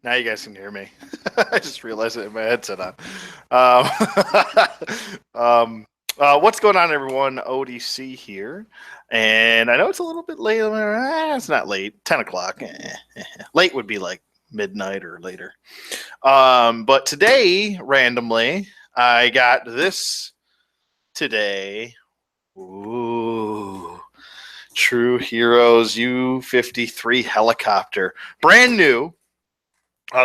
Now you guys can hear me. I just realized it in my headset on. What's going on, everyone? ODC here. And I know it's a little bit late. It's not late. 10 o'clock. Late would be like midnight or later. But today, randomly, I got this today. Ooh. True Heroes U-53 helicopter. Brand new.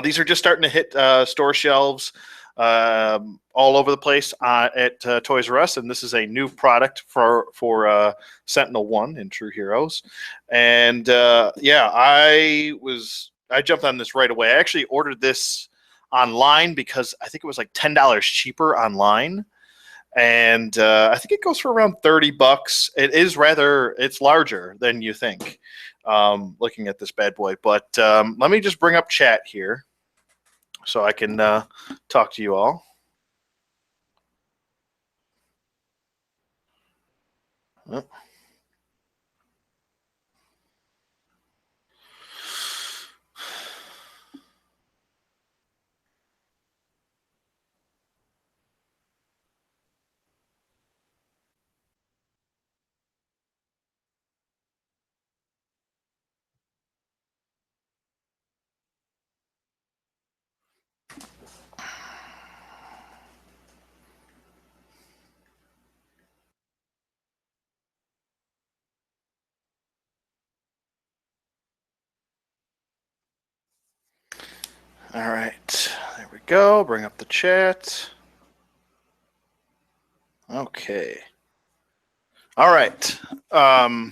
These are just starting to hit store shelves all over the place at Toys R Us, and this is a new product for Sentinel 1 in True Heroes. And yeah, I jumped on this right away. I actually ordered this online because I think it was like $10 cheaper online. And I think it goes for around $30. It's larger than you think. Looking at this bad boy, but let me just bring up chat here so I can talk to you all. Oh. All right, there we go. Bring up the chat. Okay. All right. I'll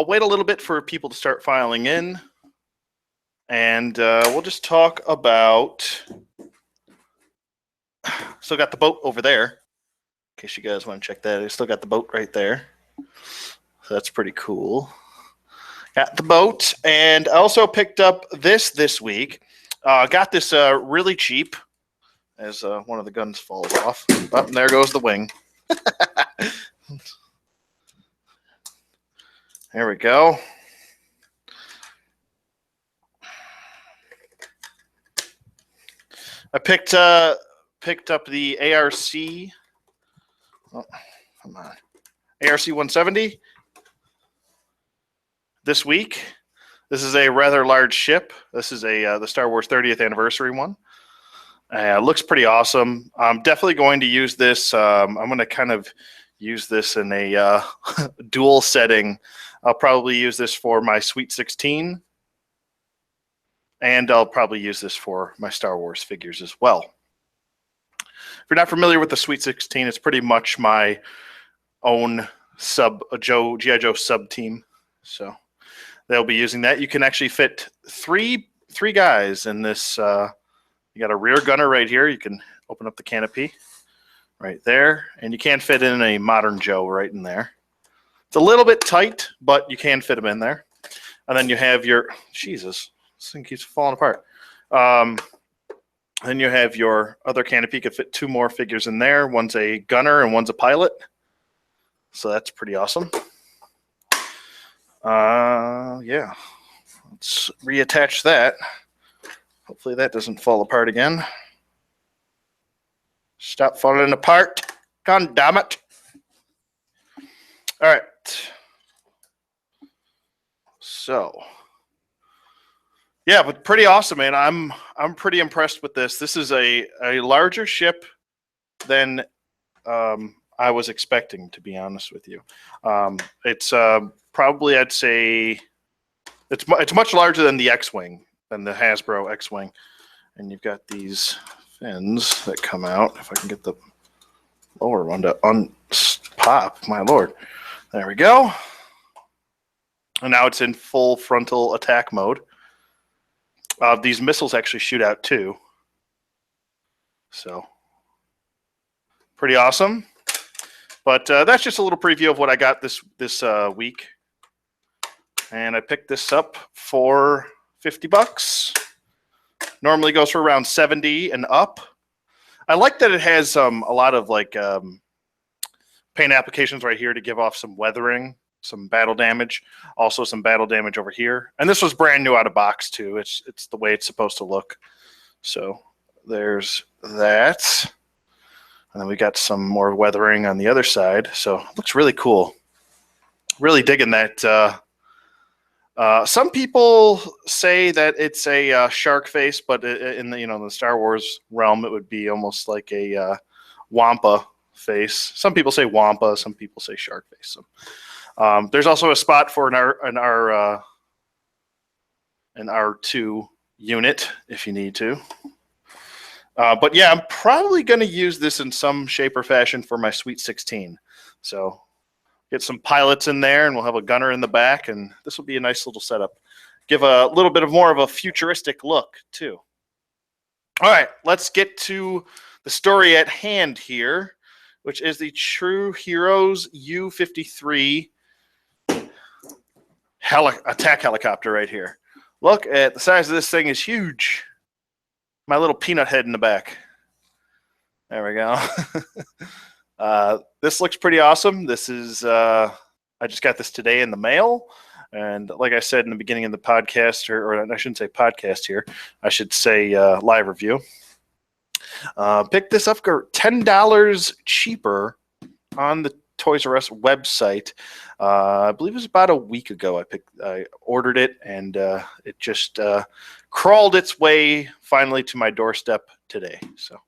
wait a little bit for people to start filing in, and we'll just talk about. Still got the boat over there, in case you guys want to check that. I still got the boat right there, so that's pretty cool. Got the boat, and I also picked up this week. Got this really cheap, as one of the guns falls off. Oh, and there goes the wing. There we go. I picked up the ARC. Oh, come on, ARC 170 this week. This is a rather large ship. This is the Star Wars 30th anniversary one. Looks pretty awesome. I'm definitely going to use this. I'm going to kind of use this in a dual setting. I'll probably use this for my Sweet 16, and I'll probably use this for my Star Wars figures as well. If you're not familiar with the Sweet 16, it's pretty much my own G.I. Joe sub team. So they'll be using that. You can actually fit three guys in this. You got a rear gunner right here. You can open up the canopy right there, and you can fit in a modern Joe right in there. It's a little bit tight, but you can fit them in there. And then you have your Jesus. This thing keeps falling apart. Then you have your other canopy. You could fit two more figures in there. One's a gunner and one's a pilot. So that's pretty awesome. Yeah. Let's reattach that. Hopefully that doesn't fall apart again. Stop falling apart. God damn it. All right. So, yeah, but pretty awesome, man. I'm pretty impressed with this. This is a larger ship than I was expecting, to be honest with you. It's probably, I'd say, it's much larger than the X-Wing, than the Hasbro X-Wing. And you've got these fins that come out. If I can get the lower one to pop, my lord. There we go. And now it's in full frontal attack mode. These missiles actually shoot out too. So, pretty awesome. But that's just a little preview of what I got this week. And I picked this up for $50. Normally goes for around 70 and up. I like that it has a lot of like paint applications right here to give off some weathering. some battle damage. Also some battle damage over here. And this was brand new out of box too. It's the way it's supposed to look. So there's that. And then we got some more weathering on the other side. So it looks really cool. Really digging that. Some people say that it's a shark face, but in the the Star Wars realm, it would be almost like a wampa face. Some people say wampa, some people say shark face. So, there's also a spot for an R2 unit if you need to. But yeah, I'm probably going to use this in some shape or fashion for my Sweet 16. So get some pilots in there, and we'll have a gunner in the back, and this will be a nice little setup. Give a little bit of more of a futuristic look, too. All right, let's get to the story at hand here, which is the True Heroes U-53 attack helicopter right here. Look at the size of this thing is huge. My little peanut head in the back. There we go. This looks pretty awesome. This is, I just got this today in the mail. And like I said in the beginning of the podcast, or I shouldn't say podcast here, I should say live review. Picked this up for $10 cheaper on the Toys R Us website. I believe it was about a week ago. I ordered it, and it just crawled its way finally to my doorstep today. So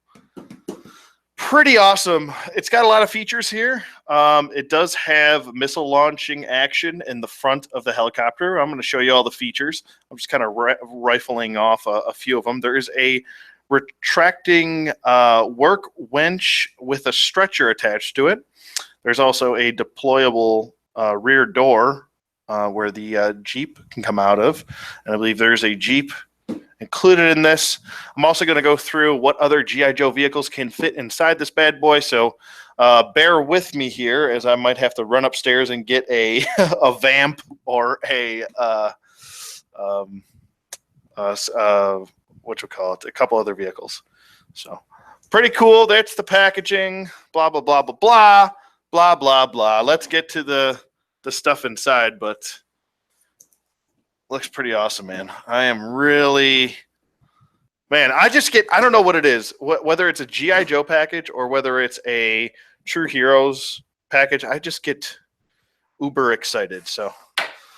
pretty awesome. It's got a lot of features here. It does have missile launching action in the front of the helicopter. I'm going to show you all the features. I'm just kind of rifling off a few of them. There is a retracting work winch with a stretcher attached to it. There's also a deployable rear door where the Jeep can come out of. And I believe there's a Jeep included in this. I'm also going to go through what other G.I. Joe vehicles can fit inside this bad boy. So bear with me here, as I might have to run upstairs and get a vamp or a a couple other vehicles. So pretty cool. That's the packaging. Blah blah blah blah blah blah blah blah. Let's get to the stuff inside, but looks pretty awesome, man. I am really, man, I don't know what it is, whether it's a G.I. Joe package or whether it's a True Heroes package. I just get uber excited. So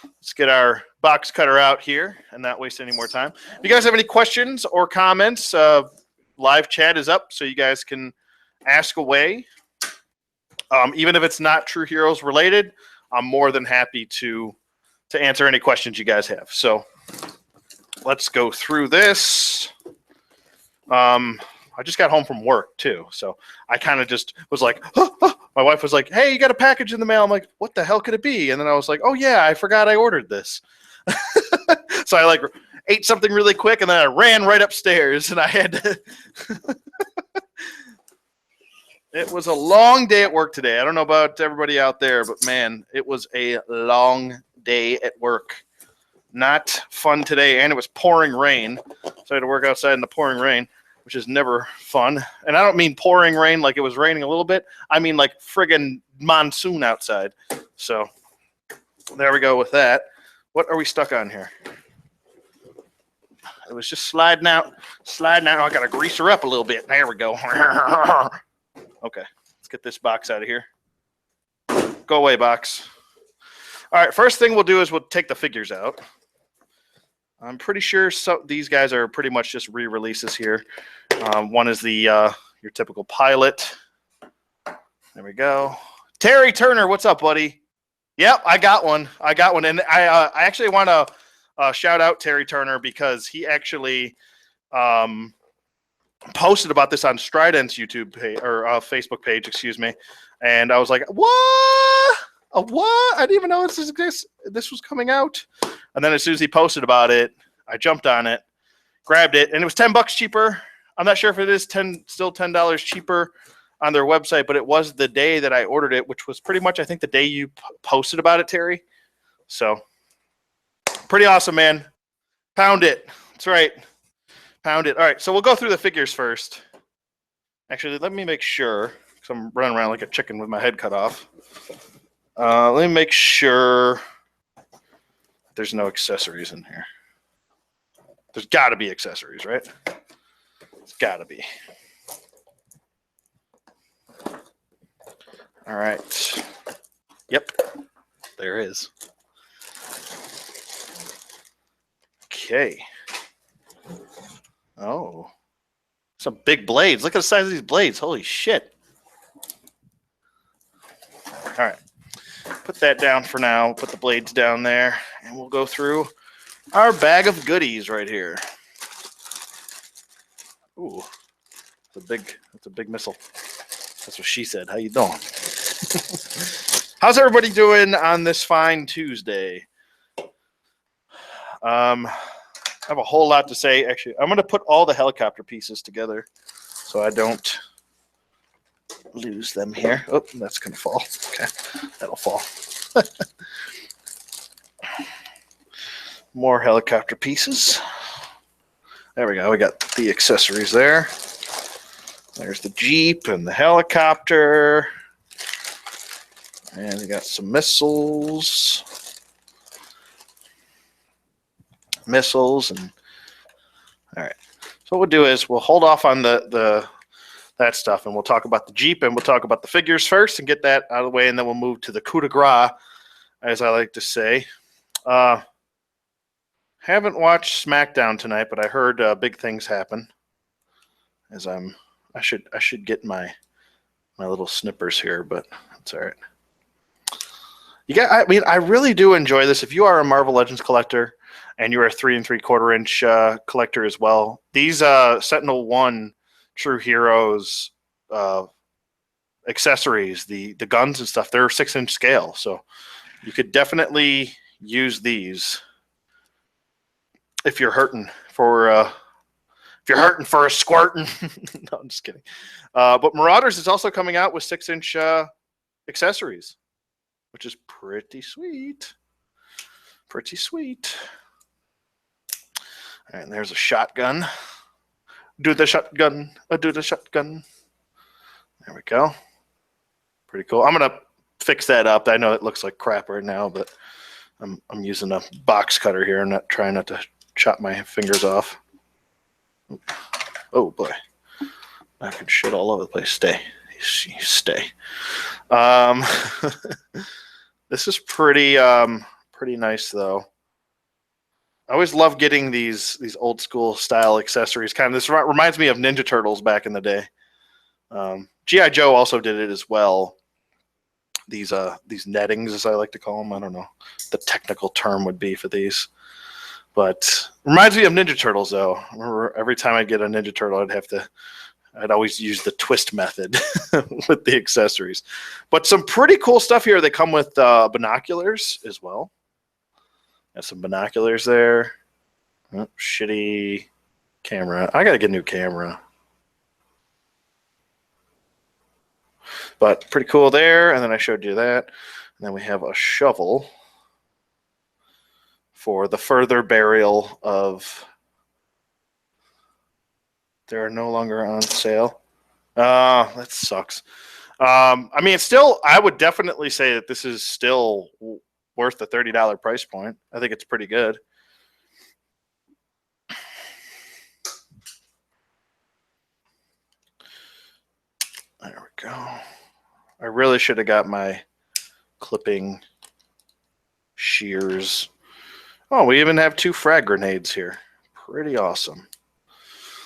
let's get our box cutter out here and not waste any more time. If you guys have any questions or comments, live chat is up, so you guys can ask away. Even if it's not True Heroes related, I'm more than happy to answer any questions you guys have. So let's go through this. I just got home from work too, so I kind of just was like, my wife was like, hey, you got a package in the mail. I'm like, what the hell could it be? And then I was like, oh yeah, I forgot I ordered this. So I like ate something really quick, and then I ran right upstairs, and I had to It was a long day at work today. I don't know about everybody out there, but man, it was a long day at work. Not fun today, and it was pouring rain. So I had to work outside in the pouring rain, which is never fun. And I don't mean pouring rain like it was raining a little bit. I mean like friggin' monsoon outside. So there we go with that. What are we stuck on here? It was just sliding out. I got to grease her up a little bit. There we go. Okay, let's get this box out of here. Go away, box. All right, first thing we'll do is we'll take the figures out. I'm pretty sure these guys are pretty much just re-releases here. One is the your typical pilot. There we go. Terry Turner, what's up, buddy? Yep, I got one. And I actually want to shout out Terry Turner because he actually posted about this on Strident's YouTube page, or Facebook page, excuse me. And I was like, what? What? I didn't even know this was coming out. And then as soon as he posted about it, I jumped on it, grabbed it, and it was $10 cheaper. I'm not sure if it is still $10 cheaper on their website, but it was the day that I ordered it, which was pretty much, I think, the day you posted about it, Terry. So pretty awesome, man. Pound it. That's right. Pound it. All right, so we'll go through the figures first. Actually, let me make sure, because I'm running around like a chicken with my head cut off. Let me make sure there's no accessories in here. There's got to be accessories, right? It's got to be. All right. Yep, there is. Okay. Oh, some big blades. Look at the size of these blades. Holy shit. All right. Put that down for now. Put the blades down there, and we'll go through our bag of goodies right here. Ooh, that's a big missile. That's what she said. How you doing? How's everybody doing on this fine Tuesday? I have a whole lot to say. Actually, I'm going to put all the helicopter pieces together so I don't lose them here. Oh, that's going to fall. Okay, that'll fall. More helicopter pieces. There we go. We got the accessories there. There's the Jeep and the helicopter. And we got some missiles. And all right. So what we'll do is we'll hold off on that stuff, and we'll talk about the Jeep, and we'll talk about the figures first and get that out of the way, and then we'll move to the coup de grace, as I like to say. Haven't watched SmackDown tonight, but I heard big things happen. As I should get my little snippers here, but that's all right. I really do enjoy this. If you are a Marvel Legends collector and you're a 3 3/4 inch collector as well, these Sentinel 1 True Heroes accessories, the guns and stuff, they're 6-inch scale, so you could definitely use these if you're hurting for a squirtin'. No, I'm just kidding. But Marauders is also coming out with 6-inch accessories, which is pretty sweet. Pretty sweet. All right, and there's a shotgun. Do the shotgun. Do the shotgun. There we go. Pretty cool. I'm gonna fix that up. I know it looks like crap right now, but I'm using a box cutter here. I'm not trying not to chop my fingers off. Oh boy, I can shit all over the place. Stay. This is pretty nice though. I always love getting these old school style accessories. Kind of this reminds me of Ninja Turtles back in the day. G.I. Joe also did it as well. These nettings, as I like to call them. I don't know the technical term would be for these, but reminds me of Ninja Turtles though. I remember every time I'd get a Ninja Turtle, I'd always use the twist method with the accessories. But some pretty cool stuff here. They come with binoculars as well. Got some binoculars there. Oh, shitty camera. I got to get a new camera. But pretty cool there. And then I showed you that. And then we have a shovel for the further burial of... They're no longer on sale. That sucks. I mean, it's still... I would definitely say that this is still worth the $30 price point. I think it's pretty good. There we go. I really should have got my clipping shears. Oh, we even have 2 frag grenades here. Pretty awesome.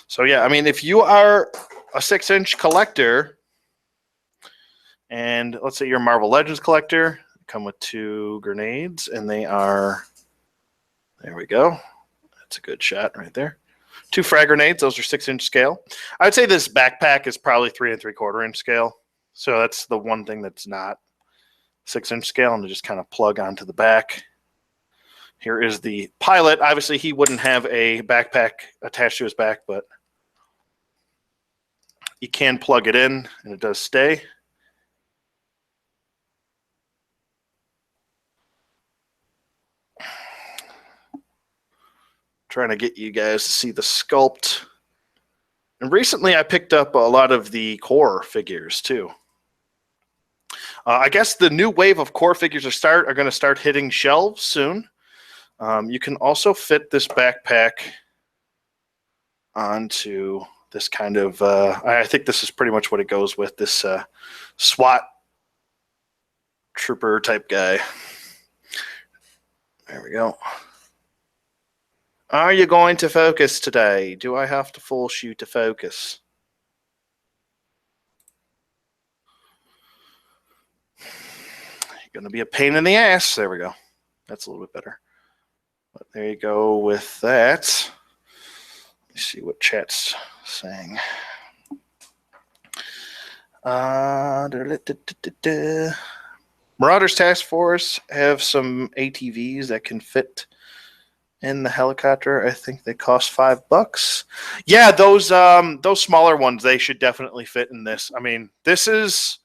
So yeah, I mean, if you are a 6-inch collector, and let's say you're a Marvel Legends collector, come with 2 grenades, and they are, there we go. That's a good shot right there. 2 frag grenades, those are 6-inch scale. I would say this backpack is probably 3 3/4 inch scale. So that's the one thing that's not 6-inch scale, and to just kind of plug onto the back. Here is the pilot. Obviously, he wouldn't have a backpack attached to his back, but you can plug it in, and it does stay. Trying to get you guys to see the sculpt. And recently, I picked up a lot of the core figures, too. I guess the new wave of core figures are going to start hitting shelves soon. You can also fit this backpack onto this kind of, I think this is pretty much what it goes with, this SWAT trooper type guy. There we go. Are you going to focus today? Do I have to force you to focus? You're going to be a pain in the ass. There we go. That's a little bit better. But there you go with that. Let's see what chat's saying. Marauders Task Force have some ATVs that can fit in the helicopter. I think they cost $5. Yeah, those smaller ones, they should definitely fit in this. I mean, this is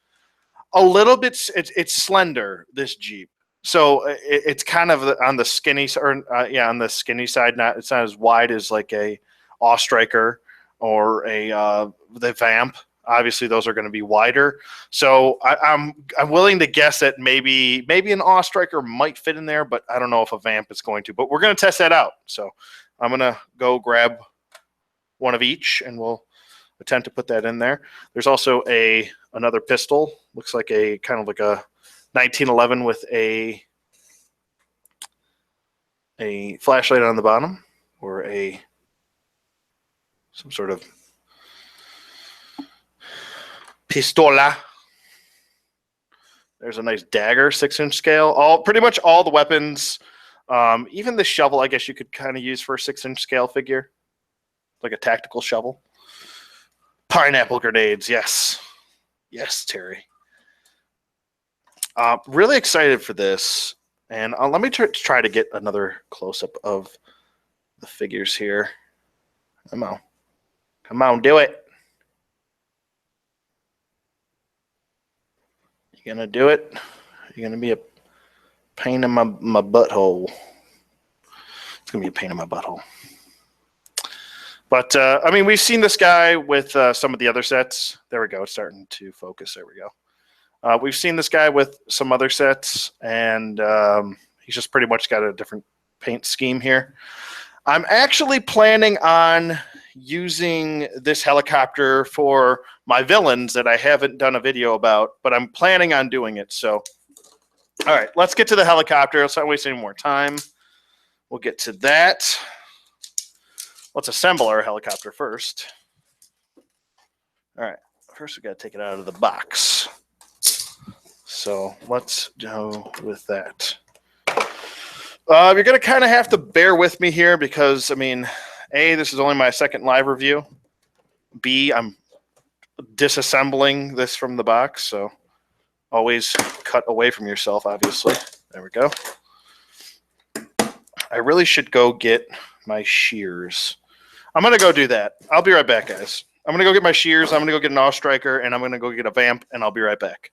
a little bit. It's slender. This Jeep, so it's kind of on the skinny on the skinny side. It's not as wide as like a Striker or a the Vamp. Obviously, those are going to be wider. So I'm willing to guess that maybe an Striker might fit in there, but I don't know if a Vamp is going to. But we're going to test that out. So I'm going to go grab one of each, and we'll attempt to put that in there. There's also another pistol. Looks like a kind of like a 1911 with a flashlight on the bottom, or some sort of pistola. There's a nice dagger, 6-inch scale. Pretty much all the weapons, even the shovel, I guess you could kind of use for a 6-inch scale figure, like a tactical shovel. Pineapple grenades, yes, Terry. Really excited for this, and let me try to get another close up of the figures here. Come on, do it. You gonna do it? You're gonna be a pain in my butthole. It's gonna be a pain in my butthole. But I mean, we've seen this guy with some of the other sets. There we go. It's starting to focus. There we go. We've seen this guy with some other sets, and he's just pretty much got a different paint scheme here. I'm actually planning on using this helicopter for my villains that I haven't done a video about, but I'm planning on doing it. So, all right, let's get to the helicopter. Let's not waste any more time. We'll get to that. Let's assemble our helicopter first. All right, first we got to take it out of the box. So let's go with that. You're going to kind of have to bear with me here because, I mean, A, this is only my second live review. B, I'm disassembling this from the box, so always cut away from yourself, obviously. There we go. I really should go get my shears. I'm going to go do that. I'll be right back, guys. I'm going to go get my shears. I'm going to go get an Striker, and I'm going to go get a Vamp, and I'll be right back.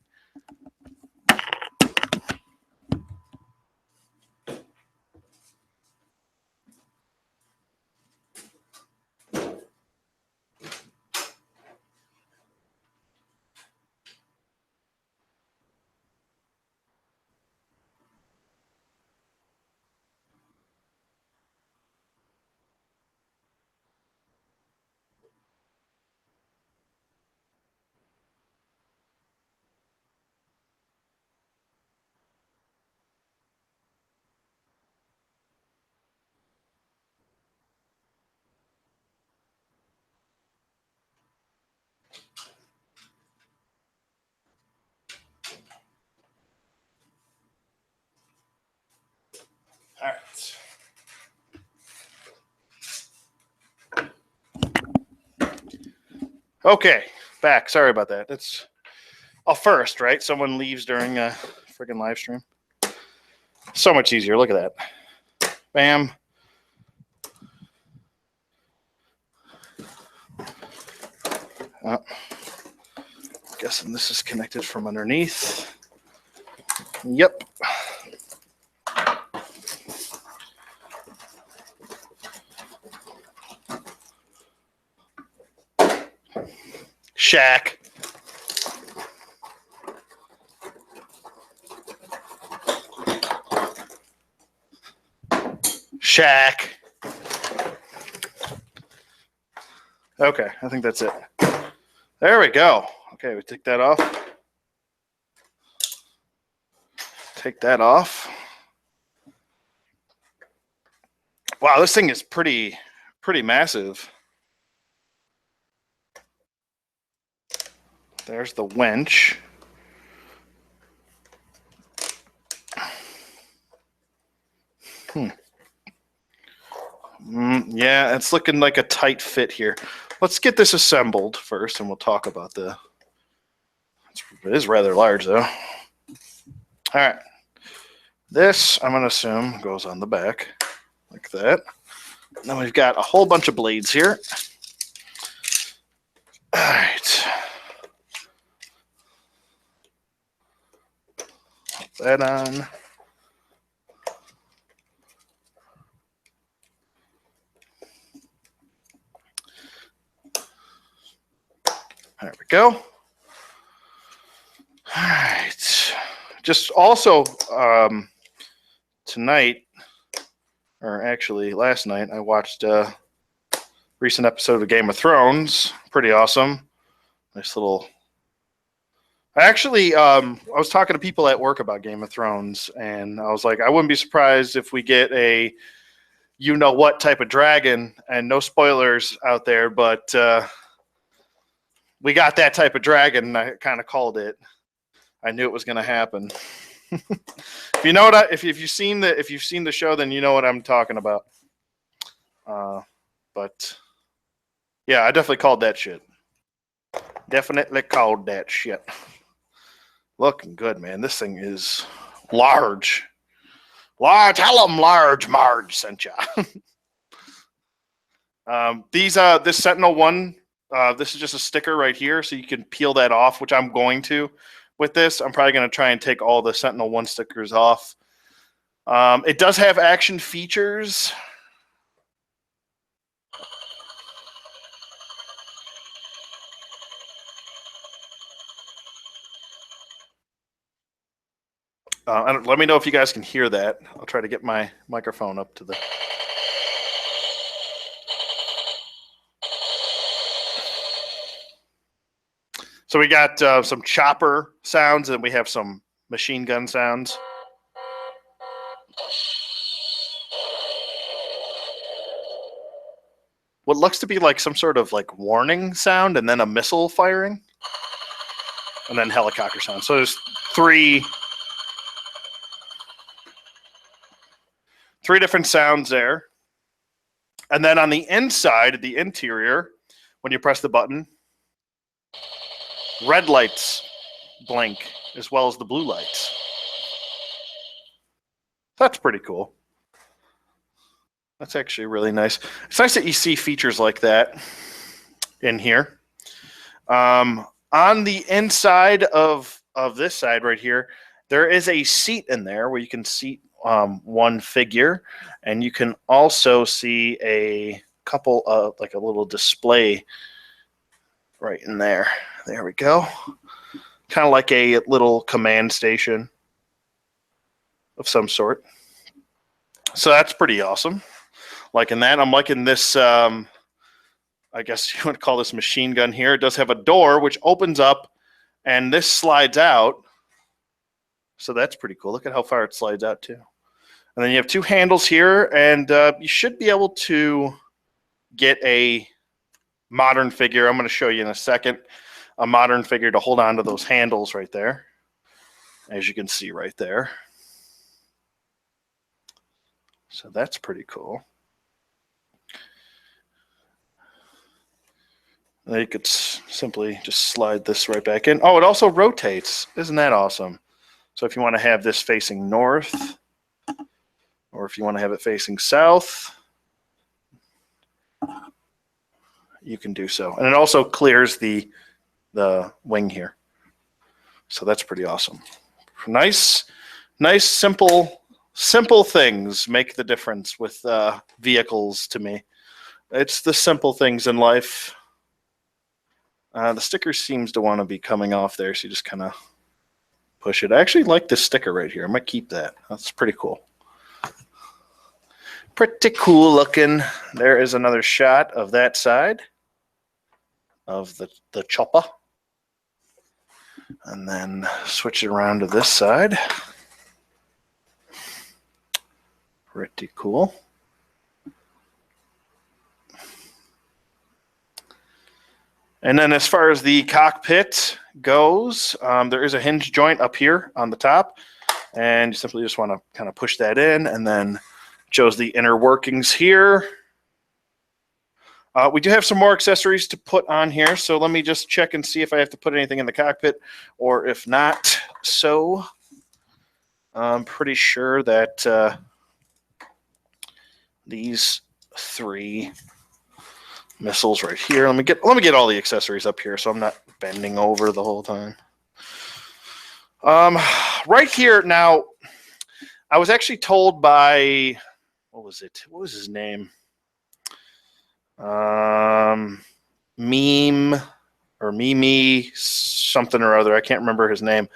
All right. Okay, back. Sorry about that. It's a first, right? Someone leaves during a freaking live stream. So much easier. Look at that. Bam. Guessing this is connected from underneath. Yep. Shaq. check. Okay, I think that's it. There we go. Okay, we take that off. Take that off. Wow, this thing is pretty massive. There's the winch. Yeah, it's looking like a tight fit here. Let's get this assembled first, and we'll talk about the... It is rather large, though. All right. This, I'm going to assume, goes on the back like that. And then we've got a whole bunch of blades here. All right. Put that on. There we go. All right. Just also, tonight, or actually last night, I watched a recent episode of Game of Thrones. Pretty awesome. Nice little... Actually, I was talking to people at work about Game of Thrones, and I was like, I wouldn't be surprised if we get a you-know-what type of dragon, and no spoilers out there, but we got that type of dragon, and I kind of called it. I knew it was going to happen. If you know what if you've seen the show, then you know what I'm talking about. But yeah, I definitely called that shit. Definitely called that shit. Looking good, man. This thing is large. Large. Tell them large Marge sent ya. This Sentinel 1, this is just a sticker right here, so you can peel that off, which I'm going to. With this, I'm probably going to try and take all the Sentinel 1 stickers off. It does have action features. Let me know if you guys can hear that. I'll try to get my microphone up to the... So we got some chopper sounds, and we have some machine gun sounds. What looks to be like some sort of like warning sound, and then a missile firing, and then helicopter sound. So there's three different sounds there. And then on the inside, the interior, when you press the button, red lights blink as well as the blue lights. That's pretty cool. That's actually really nice. It's nice that you see features like that in here. On the inside of this side right here, there is a seat in there where you can seat one figure, and you can also see a couple of, like a little display right in there. There we go. Kind of like a little command station of some sort. So that's pretty awesome. Liking that. I'm liking this, I guess you would call this machine gun here. It does have a door which opens up, and this slides out. So that's pretty cool. Look at how far it slides out too. And then you have two handles here, and you should be able to get a modern figure. I'm going to show you in a second. A modern figure to hold on to those handles right there, as you can see right there. So that's pretty cool. And you could simply just slide this right back in. Oh, it also rotates. Isn't that awesome? So if you want to have this facing north, or if you want to have it facing south, you can do so. And it also clears the wing here. So that's pretty awesome. Nice, simple things make the difference with vehicles to me. It's the simple things in life. The sticker seems to want to be coming off there, so you just kind of push it. I actually like this sticker right here. I might keep that. That's pretty cool. Pretty cool looking. There is another shot of that side of the chopper. And then switch it around to this side. Pretty cool. And then as far as the cockpit goes, there is a hinge joint up here on the top. And you simply just want to kind of push that in, and then shows the inner workings here. We do have some more accessories to put on here, so let me just check and see if I have to put anything in the cockpit, or if not. So I'm pretty sure that these 3 missiles right here. Let me get all the accessories up here, so I'm not bending over the whole time. Right here now, I was actually told by what was his name? Meme or Mimi something or other. I can't remember his name.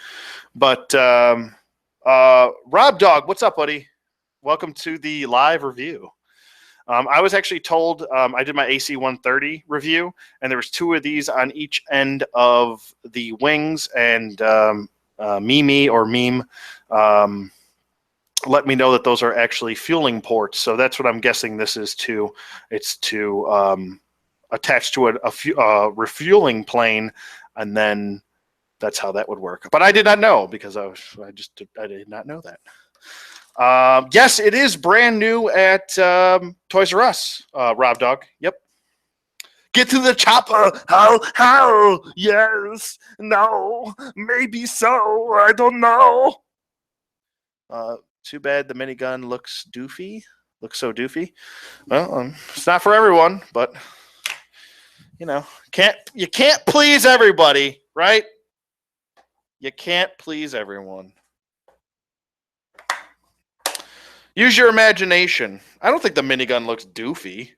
But Rob Dog, what's up, buddy? Welcome to the live review. I was actually told I did my AC-130 review, and there was 2 of these on each end of the wings, and Mimi or Meme let me know that those are actually fueling ports. So that's what I'm guessing this is to. It's to attach to a refueling plane, and then that's how that would work. But I did not know, because I did not know that. Yes, it is brand new at Toys R Us, Rob Dog. Yep. Get to the chopper. How? Yes. No. Maybe so. I don't know. Too bad the minigun looks doofy. Looks so doofy. Well, it's not for everyone, but you know, you can't please everybody, right? You can't please everyone. Use your imagination. I don't think the minigun looks doofy.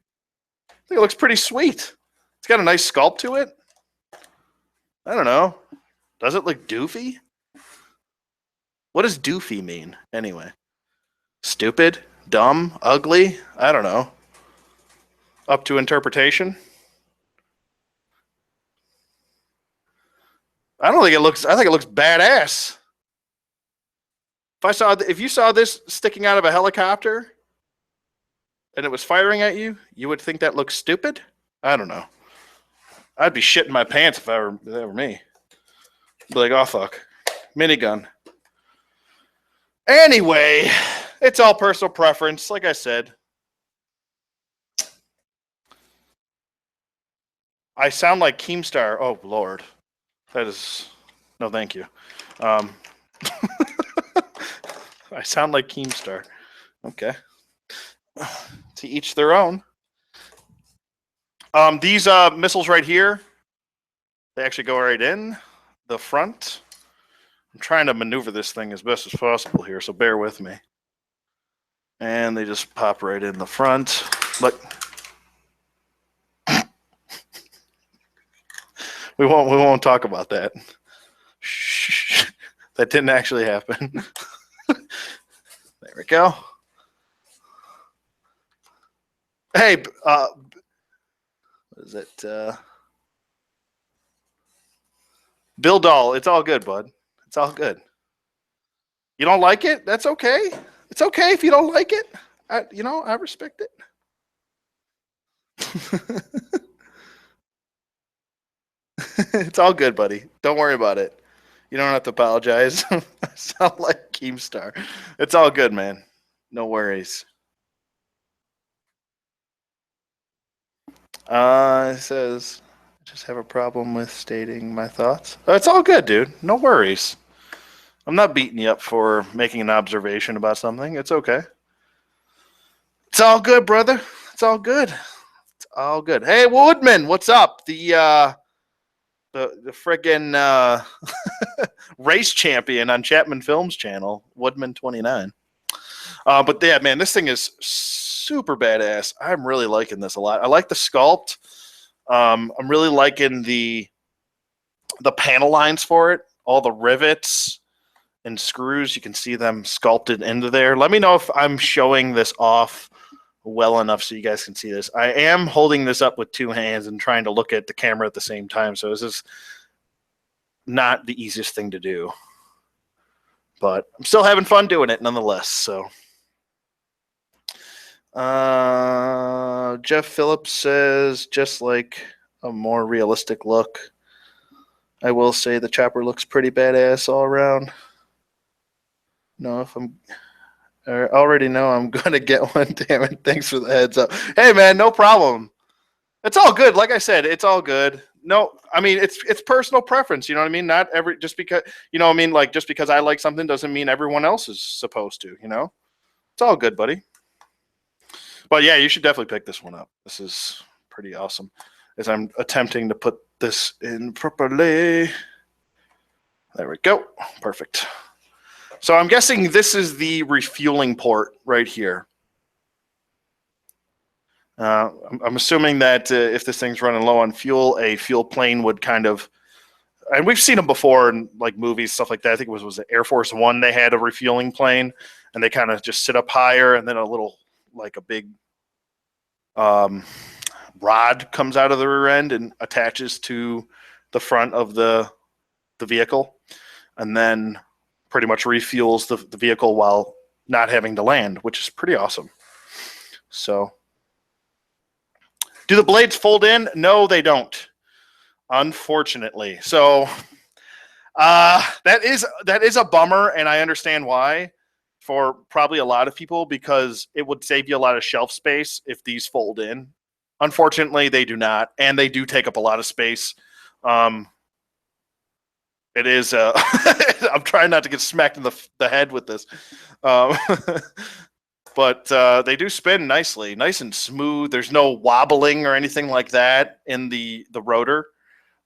I think it looks pretty sweet. It's got a nice sculpt to it. I don't know. Does it look doofy? What does doofy mean, anyway? Stupid? Dumb? Ugly? I don't know. Up to interpretation? I think it looks badass. If you saw this sticking out of a helicopter and it was firing at you, you would think that looked stupid? I don't know. I'd be shitting my pants if that were me. Be like, oh fuck. Minigun. Anyway, it's all personal preference, like I said. I sound like Keemstar. Oh, Lord. That is... No, thank you. I sound like Keemstar. Okay. To each their own. These missiles right here, they actually go right in the front. I'm trying to maneuver this thing as best as possible here, so bear with me. And they just pop right in the front. Look. We won't talk about that. Shh. That didn't actually happen. There we go. Hey, what is it? Bill Dahl, it's all good, bud. It's all good. You don't like it? That's okay. It's okay if you don't like it. I respect it. It's all good, buddy. Don't worry about it. You don't have to apologize. I sound like Keemstar. It's all good, man. No worries. It says, I just have a problem with stating my thoughts. It's all good, dude. No worries. I'm not beating you up for making an observation about something. It's okay. It's all good, brother. It's all good. It's all good. Hey, Woodman, what's up? The friggin' race champion on Chapman Films channel, Woodman 29. But yeah, man, this thing is super badass. I'm really liking this a lot. I like the sculpt. I'm really liking the panel lines for it. All the rivets and screws, you can see them sculpted into there. Let me know if I'm showing this off well enough so you guys can see this. I am holding this up with 2 hands and trying to look at the camera at the same time, so this is not the easiest thing to do. But I'm still having fun doing it nonetheless, so. Jeff Phillips says, just like a more realistic look. I will say the chopper looks pretty badass all around. No, if I'm... I already know I'm going to get one, damn it. Thanks for the heads up. Hey, man, no problem. It's all good. Like I said, it's all good. No, I mean, it's personal preference. You know what I mean? Not every... Just because... You know what I mean? Like, just because I like something doesn't mean everyone else is supposed to, you know? It's all good, buddy. But yeah, you should definitely pick this one up. This is pretty awesome. As I'm attempting to put this in properly. There we go. Perfect. So I'm guessing this is the refueling port right here. I'm assuming that if this thing's running low on fuel, a fuel plane would kind of, and we've seen them before in like movies, stuff like that. I think it was Air Force One. They had a refueling plane, and they kind of just sit up higher, and then a little, like a big rod comes out of the rear end and attaches to the front of the vehicle, and then pretty much refuels the vehicle while not having to land, which is pretty awesome. So, do the blades fold in? No, they don't, unfortunately. So, that is a bummer, and I understand why for probably a lot of people, because it would save you a lot of shelf space if these fold in. Unfortunately, they do not, and they do take up a lot of space. It is. I'm trying not to get smacked in the head with this, but they do spin nicely, nice and smooth. There's no wobbling or anything like that in the rotor.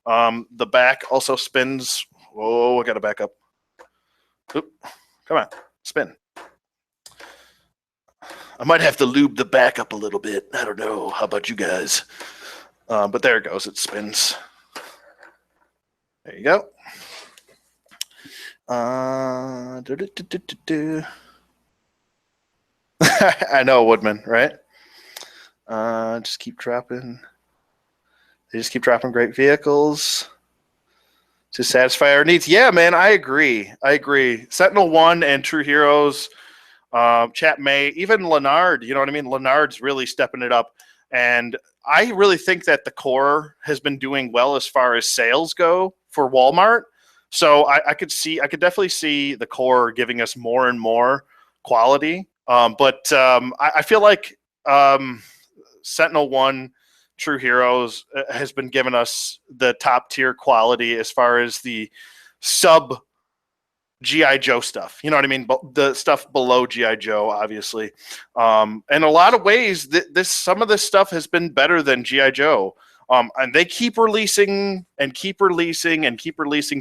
The back also spins. Whoa, I got to back up. Oop, come on, spin. I might have to lube the back up a little bit. I don't know. How about you guys? But there it goes. It spins. There you go. I know, Woodman, right? Just keep dropping. They just keep dropping great vehicles to satisfy our needs. Yeah, man, I agree. Sentinel 1 and True Heroes, Chat May, even Leonard, you know what I mean? Leonard's really stepping it up. And I really think that the core has been doing well as far as sales go for Walmart. So I could definitely see the core giving us more and more quality. But I feel like Sentinel 1 True Heroes has been giving us the top tier quality as far as the sub G.I. Joe stuff. You know what I mean? The stuff below G.I. Joe, obviously. In a lot of ways, some of this stuff has been better than G.I. Joe. And they keep releasing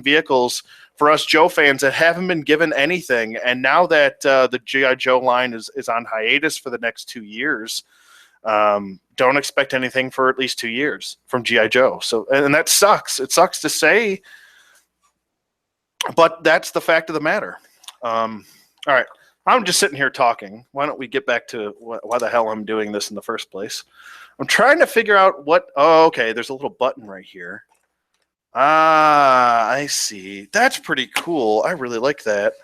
vehicles for us Joe fans that haven't been given anything. And now that the G.I. Joe line is on hiatus for the next 2 years, don't expect anything for at least 2 years from G.I. Joe. So, and that sucks. It sucks to say, but that's the fact of the matter. All right. I'm just sitting here talking. Why don't we get back to why the hell I'm doing this in the first place? I'm trying to figure out what... Oh, okay. There's a little button right here. Ah, I see. That's pretty cool. I really like that.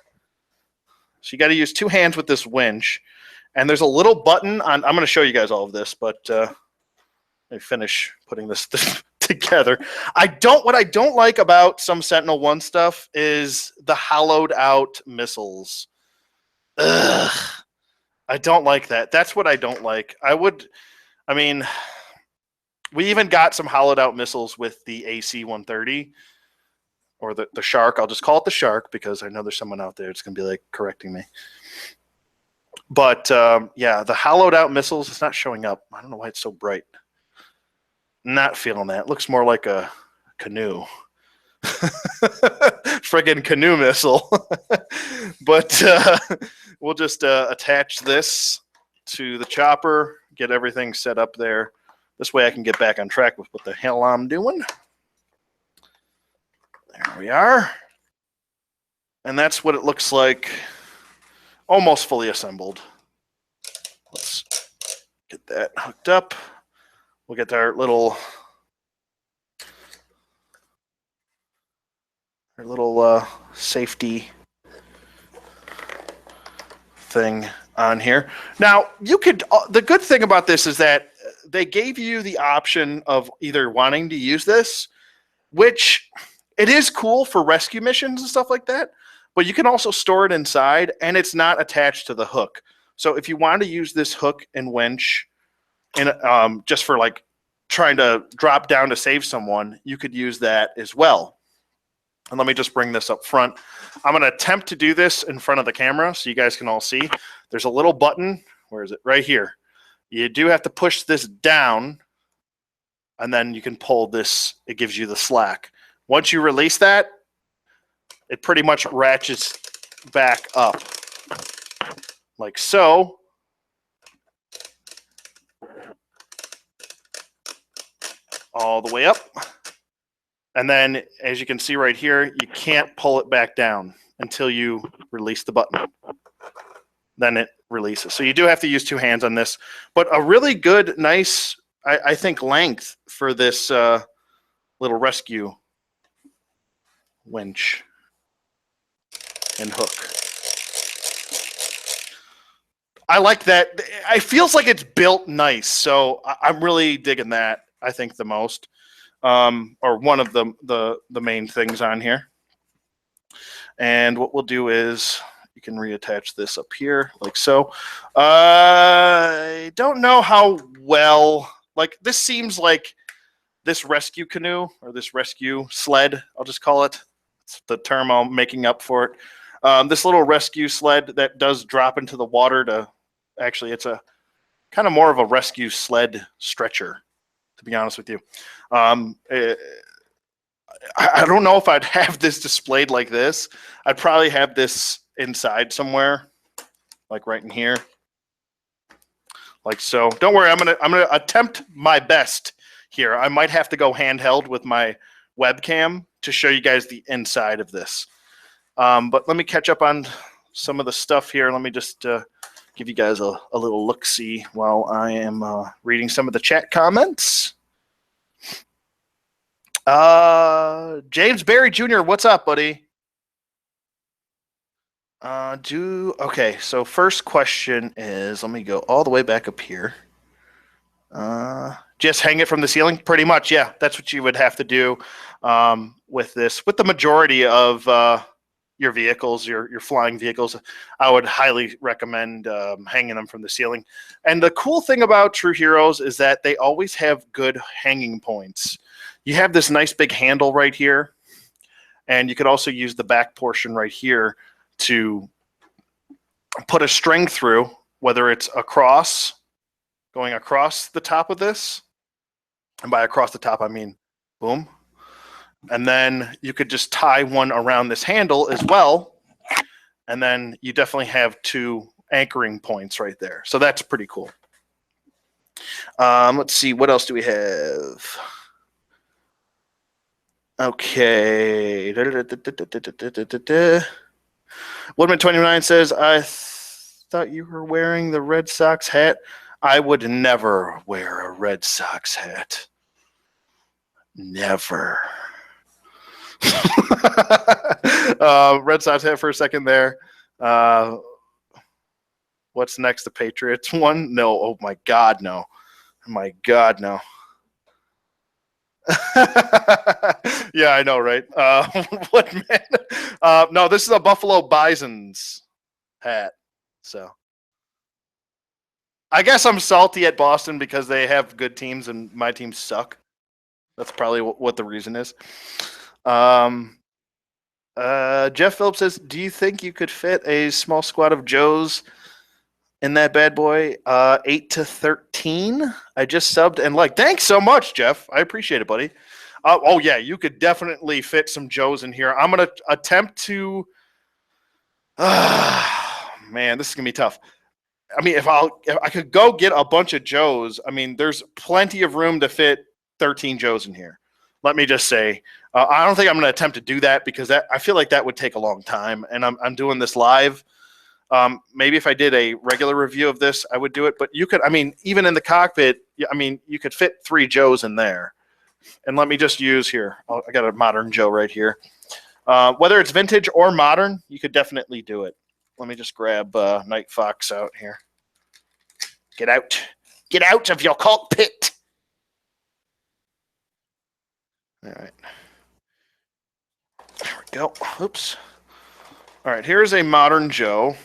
So you got to use 2 hands with this winch. And there's a little button on... I'm going to show you guys all of this, but let me finish putting this together. What I don't like about some Sentinel 1 stuff is the hollowed out missiles. Ugh. I don't like that. That's what I don't like. We even got some hollowed out missiles with the AC-130 or the Shark. I'll just call it the Shark because I know there's someone out there that's going to be like correcting me. But yeah, the hollowed out missiles, it's not showing up. I don't know why it's so bright. Not feeling that. It looks more like a canoe. Friggin' canoe missile. But we'll just attach this to the chopper, get everything set up there. This way I can get back on track with what the hell I'm doing. There we are. And that's what it looks like, almost fully assembled. Let's that hooked up. We'll get our little safety thing on here. Now, you could. The good thing about this is that they gave you the option of either wanting to use this, which it is cool for rescue missions and stuff like that, but you can also store it inside, and it's not attached to the hook. So if you want to use this hook and winch, and just for like trying to drop down to save someone, you could use that as well. And let me just bring this up front. I'm going to attempt to do this in front of the camera so you guys can all see. There's a little button. Where is it? Right here. You do have to push this down, and then you can pull this. It gives you the slack. Once you release that, it pretty much ratchets back up like so. All the way up. And then, as you can see right here, you can't pull it back down until you release the button. Then it releases. So you do have to use two hands on this. But a really good, nice, I think, length for this little rescue winch and hook. I like that. It feels like it's built nice. So I'm really digging that, I think, the most. Or one of the main things on here. And what we'll do is you can reattach this up here like so. I don't know how well, like this seems like this rescue canoe or this rescue sled, I'll just call it. It's the term I'm making up for it. This little rescue sled that does drop into the water to, actually it's a kind of more of a rescue sled stretcher, to be honest with you. I don't know if I'd have this displayed like this. I'd probably have this inside somewhere, like right in here, like so. Don't worry, I'm gonna attempt my best here. I might have to go handheld with my webcam to show you guys the inside of this. But let me catch up on some of the stuff here. Let me just give you guys a little look-see while I am reading some of the chat comments. James Barry Jr., what's up, buddy? Okay, so first question is, let me go all the way back up here. Just hang it from the ceiling? Pretty much, yeah. That's what you would have to do with this. With the majority of your vehicles, your flying vehicles, I would highly recommend hanging them from the ceiling. And the cool thing about True Heroes is that they always have good hanging points. You have this nice big handle right here, and you could also use the back portion right here to put a string through, whether it's across, going across the top of this, and by across the top I mean boom, and then you could just tie one around this handle as well, and then you definitely have two anchoring points right there. So that's pretty cool. Let's see, what else do we have? Okay. Woodman29 says, I thought you were wearing the Red Sox hat. I would never wear a Red Sox hat. Never. Red Sox hat for a second there. What's next? The Patriots one? No. Oh, my God, no. Oh, my God, no. Yeah, I know, right? What, man? No, this is a Buffalo Bison's hat. So I guess I'm salty at Boston because they have good teams and my teams suck. That's probably what the reason is. Jeff Phillips says, do you think you could fit a small squad of Joes in that bad boy? 8 to 13. I just subbed and thanks so much, Jeff. I appreciate it, buddy. Oh yeah, you could definitely fit some Joes in here. I'm gonna attempt to. Man, this is gonna be tough. I mean, if I could go get a bunch of Joes, I mean, there's plenty of room to fit 13 Joes in here. Let me just say, I don't think I'm gonna attempt to do that because I feel like that would take a long time, and I'm doing this live. Maybe if I did a regular review of this, I would do it. But you could, I mean, even in the cockpit, I mean, you could fit 3 Joes in there. And let me just use here. I got a modern Joe right here. Whether it's vintage or modern, you could definitely do it. Let me just grab Night Fox out here. Get out. Get out of your cockpit. All right. There we go. Oops. All right, here's a modern Joe.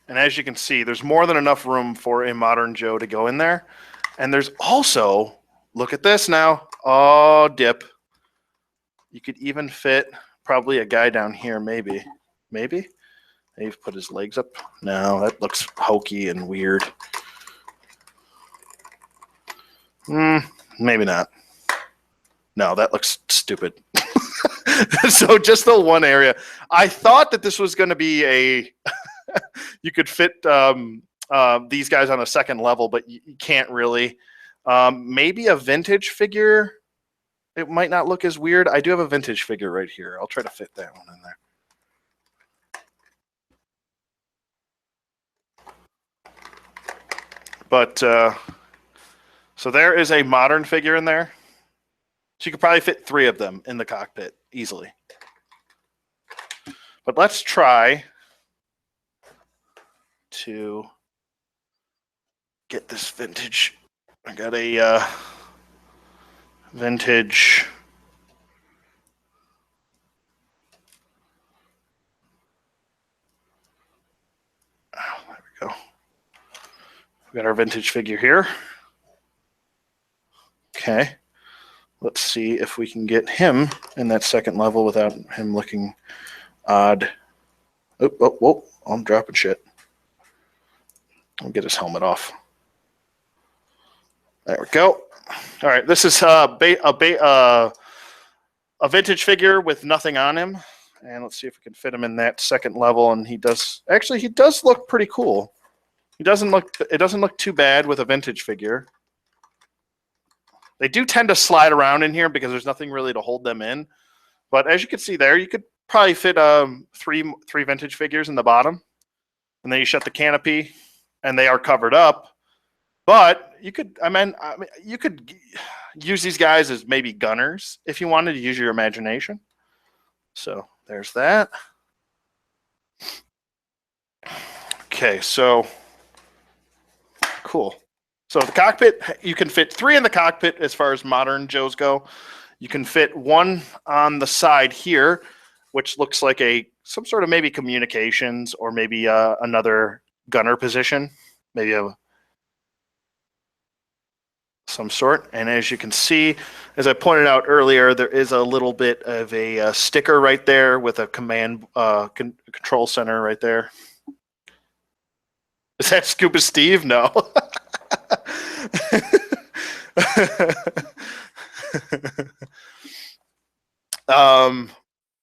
And as you can see, there's more than enough room for a modern Joe to go in there. And there's also, look at this now. Oh, dip. You could even fit probably a guy down here, maybe. Maybe? They've put his legs up. No, that looks hokey and weird. Maybe not. No, that looks stupid. So just the one area. I thought that this was going to be a... you could fit these guys on a second level, but you can't really. Maybe a vintage figure. It might not look as weird. I do have a vintage figure right here. I'll try to fit that one in there. But so there is a modern figure in there. So you could probably fit 3 of them in the cockpit easily. But let's try to get this vintage. I got a vintage. Oh, there we go. We got our vintage figure here. Okay. Let's see if we can get him in that second level without him looking odd. Oh, I'm dropping shit. I'll get his helmet off. There we go. All right, this is a vintage figure with nothing on him, and let's see if we can fit him in that second level. And he does look pretty cool. It doesn't look too bad with a vintage figure. They do tend to slide around in here because there's nothing really to hold them in. But as you can see there, you could probably fit three vintage figures in the bottom, and then you shut the canopy, and they are covered up. But you could, you could use these guys as maybe gunners if you wanted to use your imagination. So there's that. Okay, so cool. So the cockpit, you can fit 3 in the cockpit as far as modern Joes go. You can fit 1 on the side here, which looks like some sort of maybe communications or maybe another gunner position, maybe some sort. And as you can see, as I pointed out earlier, there is a little bit of a sticker right there with a command control center right there. Is that Scuba Steve? No.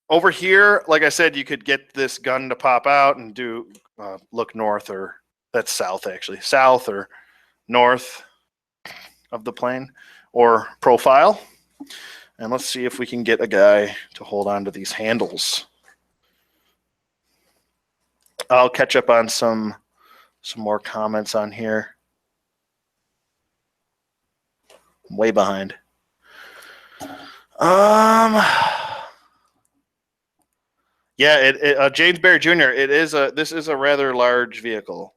Over here, like I said, you could get this gun to pop out and do look north, or that's south actually, south or north of the plane, or profile. And let's see if we can get a guy to hold on to these handles. I'll catch up on some more comments on here. I'm way behind. Yeah, James Bear Jr. This is a rather large vehicle.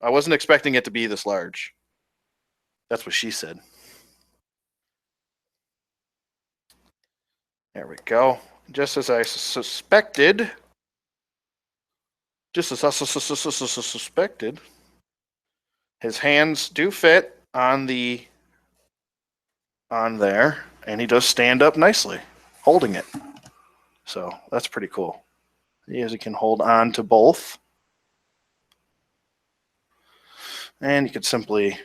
I wasn't expecting it to be this large. That's what she said. There we go. Just as I suspected. Just as I suspected. His hands do fit on there, and he does stand up nicely, holding it. So that's pretty cool. He can hold on to both. And you could simply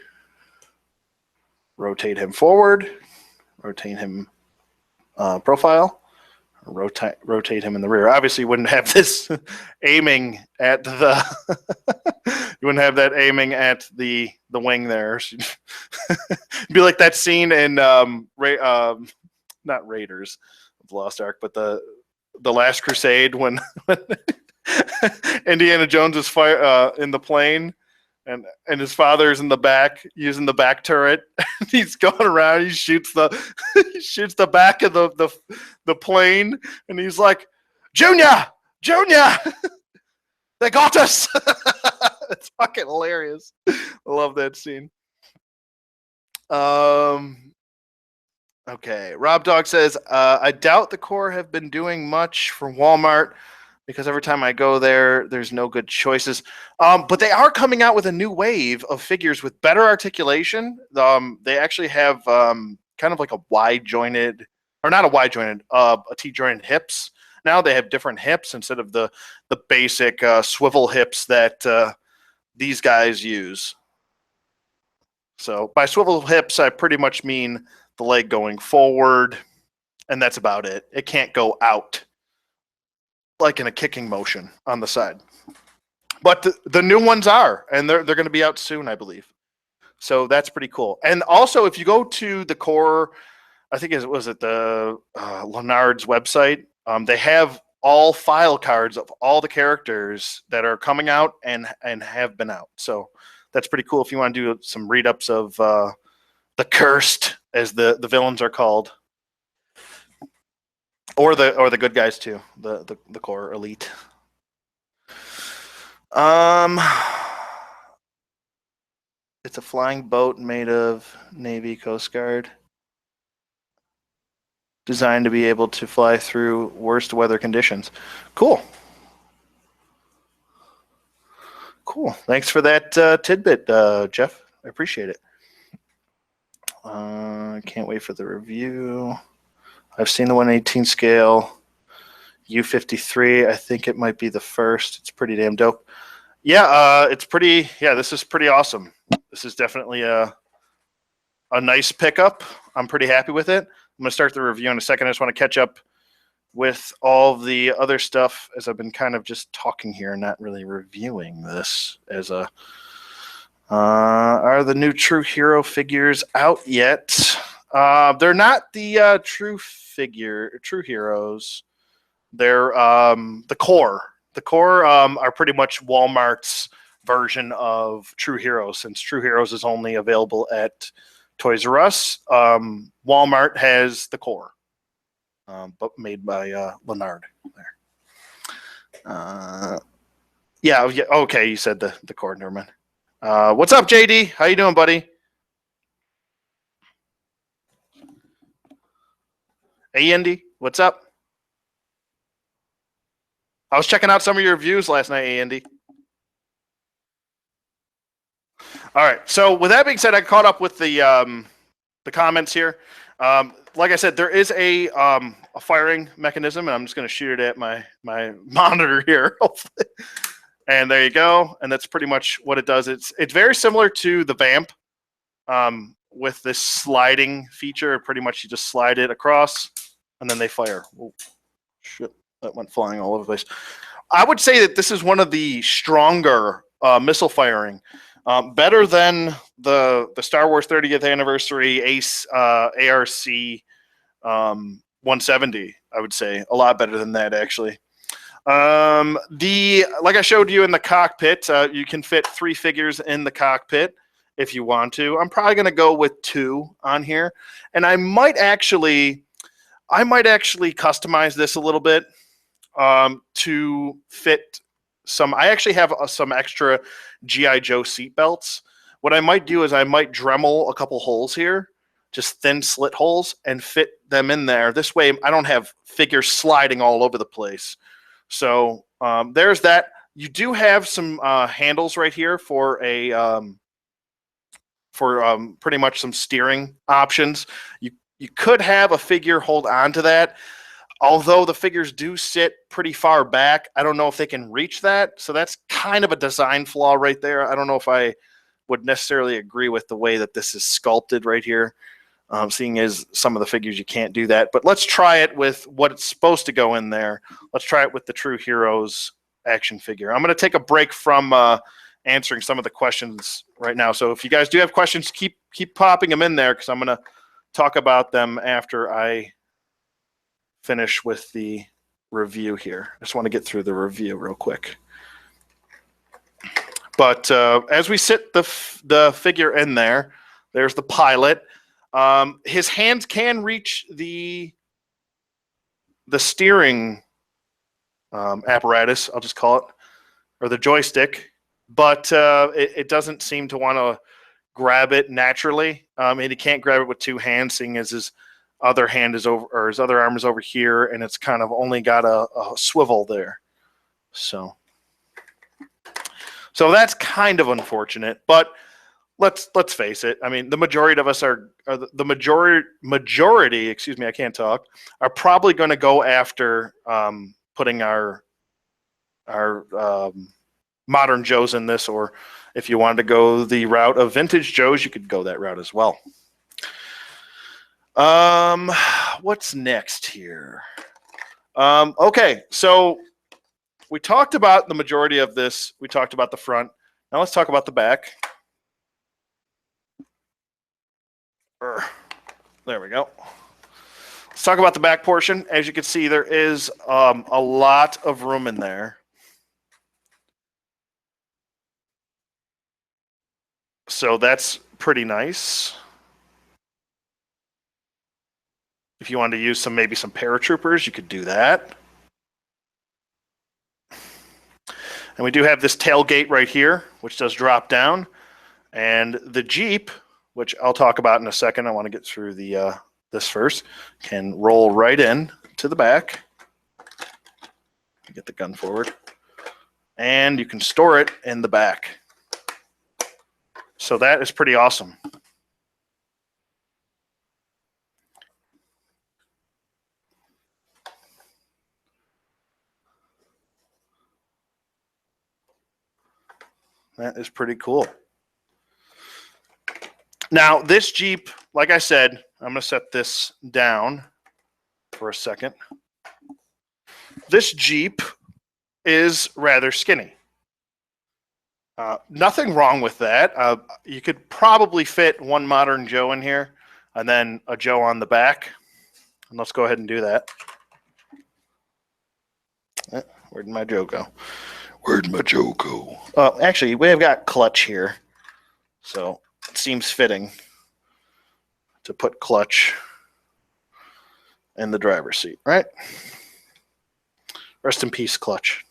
rotate him forward, rotate him profile, rotate him in the rear. Obviously, you wouldn't have this aiming at the you wouldn't have that aiming at the wing there. It'd be like that scene in not Raiders of the Lost Ark, but the the Last Crusade when Indiana Jones is in the plane, and his father's in the back using the back turret. He's going around. He shoots the he shoots the back of the plane, and he's like, Junior, they got us. It's fucking hilarious. I love that scene. Okay, Rob Dog says, I doubt the Corps have been doing much for Walmart because every time I go there, there's no good choices. But they are coming out with a new wave of figures with better articulation. They actually have kind of like a wide jointed, or not a wide jointed, a T jointed hips. Now they have different hips instead of the basic swivel hips that these guys use. So by swivel hips, I pretty much mean the leg going forward, and that's about it. It can't go out like in a kicking motion on the side. But the new ones are, and they're going to be out soon, I believe. So that's pretty cool. And also, if you go to the Corps, I think it was at the Leonard's website, they have all file cards of all the characters that are coming out and have been out. So that's pretty cool if you want to do some read-ups of the Cursed, as the villains are called, or the good guys too, the Corps elite. It's a flying boat made of Navy Coast Guard, designed to be able to fly through worst weather conditions. Cool. Thanks for that tidbit, Jeff. I appreciate it. Can't wait for the review. I've seen the 1/18 scale U-53. I think it might be the first. It's pretty damn dope. Yeah, it's pretty. Yeah, this is pretty awesome. This is definitely a nice pickup. I'm pretty happy with it. I'm gonna start the review in a second. I just want to catch up with all the other stuff, as I've been kind of just talking here and not really reviewing this as a. Are the new True Hero figures out yet? They're not the True Heroes. They're the Corps. The Corps are pretty much Walmart's version of True Heroes, since True Heroes is only available at Toys R Us. Walmart has the Corps, but made by Leonard. There. Yeah. Okay, you said the Corps. Never mind. What's up, JD? How you doing, buddy? Hey, Andy. What's up? I was checking out some of your reviews last night, Andy. All right. So with that being said, I caught up with the comments here. Like I said, there is a firing mechanism, and I'm just going to shoot it at my monitor here, hopefully. And there you go. And that's pretty much what it does. It's very similar to the Vamp with this sliding feature. Pretty much you just slide it across, and then they fire. Oh, shit. That went flying all over the place. I would say that this is one of the stronger missile firing. Better than the Star Wars 30th Anniversary Ace ARC 170, I would say. A lot better than that, actually. Like I showed you in the cockpit, you can fit 3 figures in the cockpit if you want to. I'm probably going to go with 2 on here. And I might actually customize this a little bit to fit some. I actually have some extra G.I. Joe seat belts. What I might do is I might Dremel a couple holes here, just thin slit holes, and fit them in there. This way I don't have figures sliding all over the place. So there's that. You do have some handles right here for pretty much some steering options. You could have a figure hold on to that. Although the figures do sit pretty far back, I don't know if they can reach that. So that's kind of a design flaw right there. I don't know if I would necessarily agree with the way that this is sculpted right here, seeing as some of the figures you can't do that. But let's try it with what it's supposed to go in there. Let's try it with the True Heroes action figure. I'm going to take a break from answering some of the questions right now. So if you guys do have questions, keep popping them in there, because I'm going to talk about them after I finish with the review here. I just want to get through the review real quick. But as we sit the figure in there, there's the pilot. His hands can reach the steering apparatus, I'll just call it, or the joystick, but it doesn't seem to want to grab it naturally. And he can't grab it with two hands, seeing as his other hand is over, or his other arm is over here, and it's kind of only got a swivel there. So that's kind of unfortunate, but let's face it. I mean, the majority of us are the majority. Excuse me, I can't talk. Are probably going to go after putting our modern Joes in this, or if you wanted to go the route of vintage Joes, you could go that route as well. What's next here? Okay, so we talked about the majority of this. We talked about the front. Now let's talk about the back. There we go. Let's talk about the back portion. As you can see, there is a lot of room in there. So that's pretty nice. If you wanted to use maybe some paratroopers, you could do that. And we do have this tailgate right here, which does drop down. And the Jeep, which I'll talk about in a second, I want to get through the this first, can roll right in to the back. Get the gun forward. And you can store it in the back. So that is pretty awesome. That is pretty cool. Now, this Jeep, like I said, I'm going to set this down for a second. This Jeep is rather skinny. Nothing wrong with that. You could probably fit one modern Joe in here and then a Joe on the back. And let's go ahead and do that. Where'd my Joe go? Where'd my Joe go? Actually, we have got clutch here. So it seems fitting to put clutch in the driver's seat, right? Rest in peace, clutch.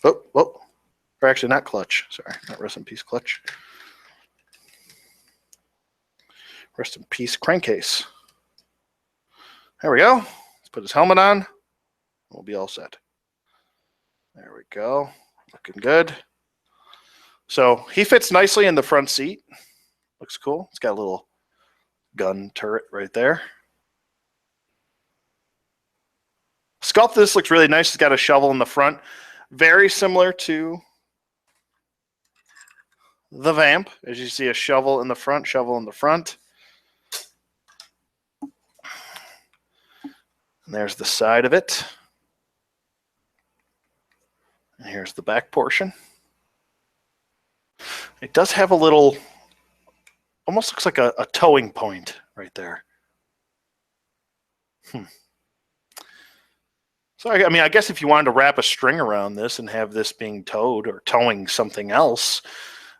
Oh, or actually not clutch. Sorry, not rest in peace, clutch. Rest in peace, crankcase. There we go. Let's put his helmet on. We'll be all set. There we go. Looking good. So he fits nicely in the front seat. Looks cool. It's got a little gun turret right there. Sculpt this looks really nice. It's got a shovel in the front. Very similar to the Vamp. As you see, a shovel in the front, shovel in the front. And there's the side of it. And here's the back portion. It does have a little, almost looks like a towing point right there. So, I mean, I guess if you wanted to wrap a string around this and have this being towed or towing something else,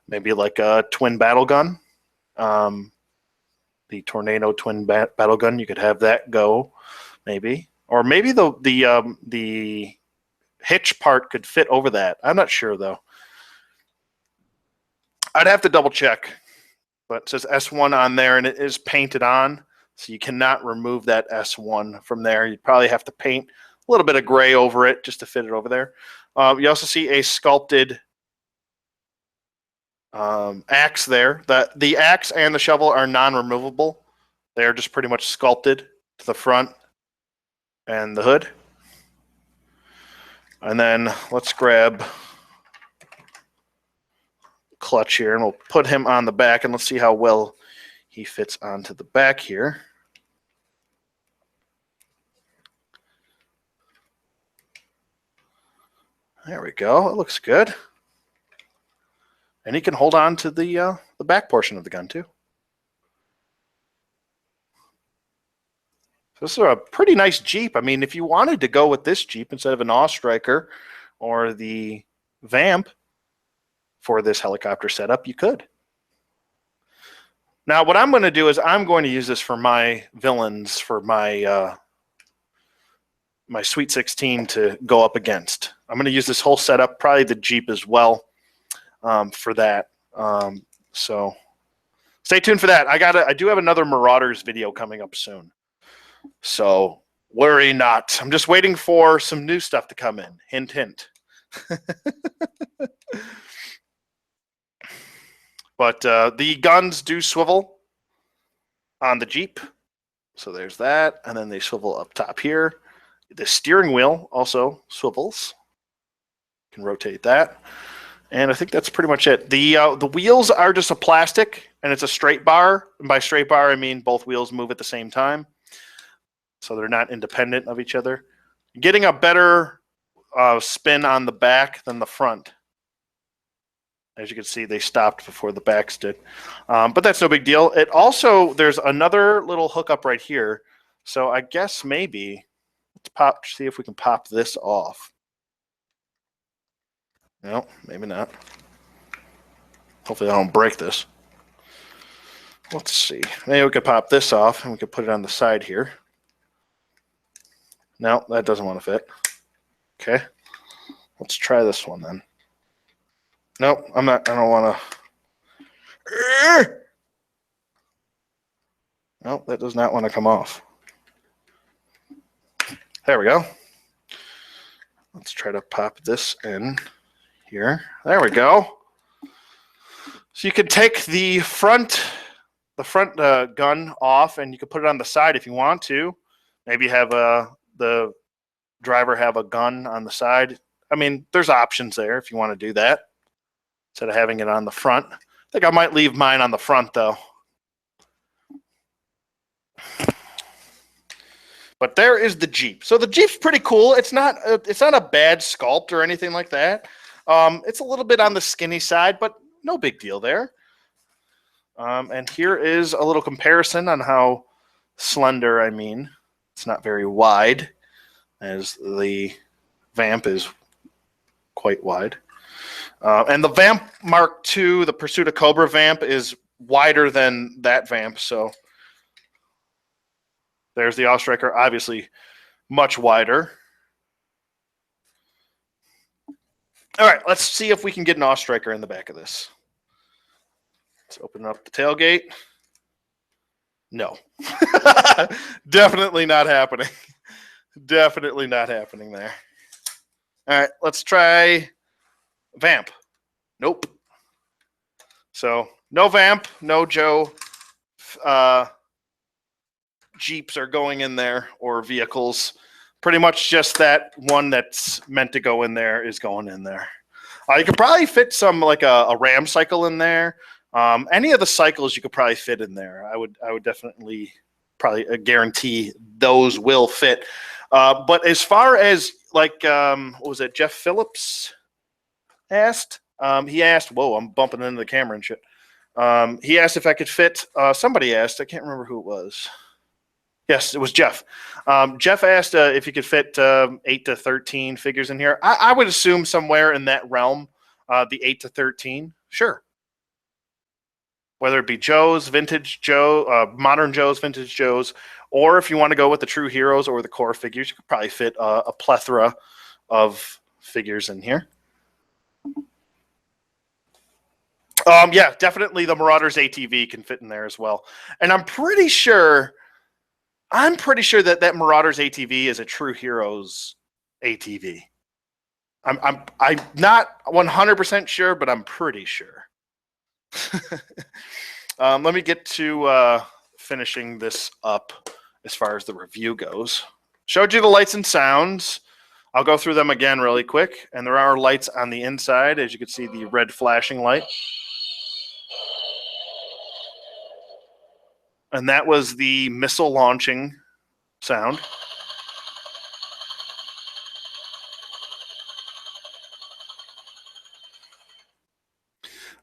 maybe like a twin battle gun, the Tornado twin battle gun, you could have that go, maybe. Or maybe the hitch part could fit over that. I'm not sure, though. I'd have to double check. But it says S1 on there, and it is painted on, so you cannot remove that S1 from there. You'd probably have to paint a little bit of gray over it just to fit it over there. You also see a sculpted axe there. The axe and the shovel are non-removable. They're just pretty much sculpted to the front and the hood. And then let's grab clutch here, and we'll put him on the back, and let's see how well he fits onto the back here. There we go. It looks good. And he can hold on to the back portion of the gun too. This is a pretty nice Jeep. I mean, if you wanted to go with this Jeep instead of an Ostriker or the Vamp for this helicopter setup, you could. Now, what I'm going to do is I'm going to use this for my villains, for my my Sweet 16 to go up against. I'm going to use this whole setup, probably the Jeep as well, for that. So stay tuned for that. I do have another Marauders video coming up soon. So worry not. I'm just waiting for some new stuff to come in. Hint, hint. But the guns do swivel on the Jeep. So there's that. And then they swivel up top here. The steering wheel also swivels. You can rotate that. And I think that's pretty much it. The wheels are just a plastic, and it's a straight bar. And by straight bar, I mean both wheels move at the same time. So they're not independent of each other. Getting a better spin on the back than the front. As you can see, they stopped before the backs did. But that's no big deal. It also, there's another little hookup right here. So I guess maybe, let's see if we can pop this off. No, maybe not. Hopefully I don't break this. Let's see. Maybe we could pop this off and we could put it on the side here. No, that doesn't want to fit. Okay. Let's try this one then. Nope, I don't want to. Nope, that does not want to come off. There we go. Let's try to pop this in here. There we go. So you can take the front gun off, and you can put it on the side if you want to. Maybe have the driver have a gun on the side. I mean, there's options there if you want to do that instead of having it on the front. I think I might leave mine on the front though. But there is the Jeep. So the Jeep's pretty cool. It's not a bad sculpt or anything like that. It's a little bit on the skinny side, but no big deal there. And here is a little comparison on how slender, I mean. It's not very wide, as the Vamp is quite wide. And the Vamp Mark II, the Pursuit of Cobra Vamp, is wider than that Vamp, so there's the Ostriker, obviously much wider. All right, let's see if we can get an Ostriker in the back of this. Let's open up the tailgate. No. Definitely not happening. Definitely not happening there. All right, let's try Vamp. Nope. So no Vamp, no Joe. Jeeps are going in there, or vehicles. Pretty much just that one that's meant to go in there is going in there. You could probably fit some like a Ram cycle in there. Any of the cycles you could probably fit in there. I would definitely probably guarantee those will fit. But as far as like what was it, Jeff Phillips asked? He asked, whoa, I'm bumping into the camera and shit. He asked if I could fit, somebody asked, I can't remember who it was. Yes, it was Jeff. Jeff asked if he could fit 8 to 13 figures in here. I would assume somewhere in that realm, the 8 to 13. Sure. Whether it be Joe's, vintage Joe, modern Joe's, vintage Joe's, or if you want to go with the true heroes or the core figures, you could probably fit a plethora of figures in here. Yeah, definitely the Marauders ATV can fit in there as well. And I'm pretty sure that Marauders ATV is a True Heroes ATV. I'm not 100% sure, but I'm pretty sure. Let me get to finishing this up as far as the review goes. Showed you the lights and sounds. I'll go through them again really quick. And there are lights on the inside, as you can see, the red flashing light. And that was the missile launching sound.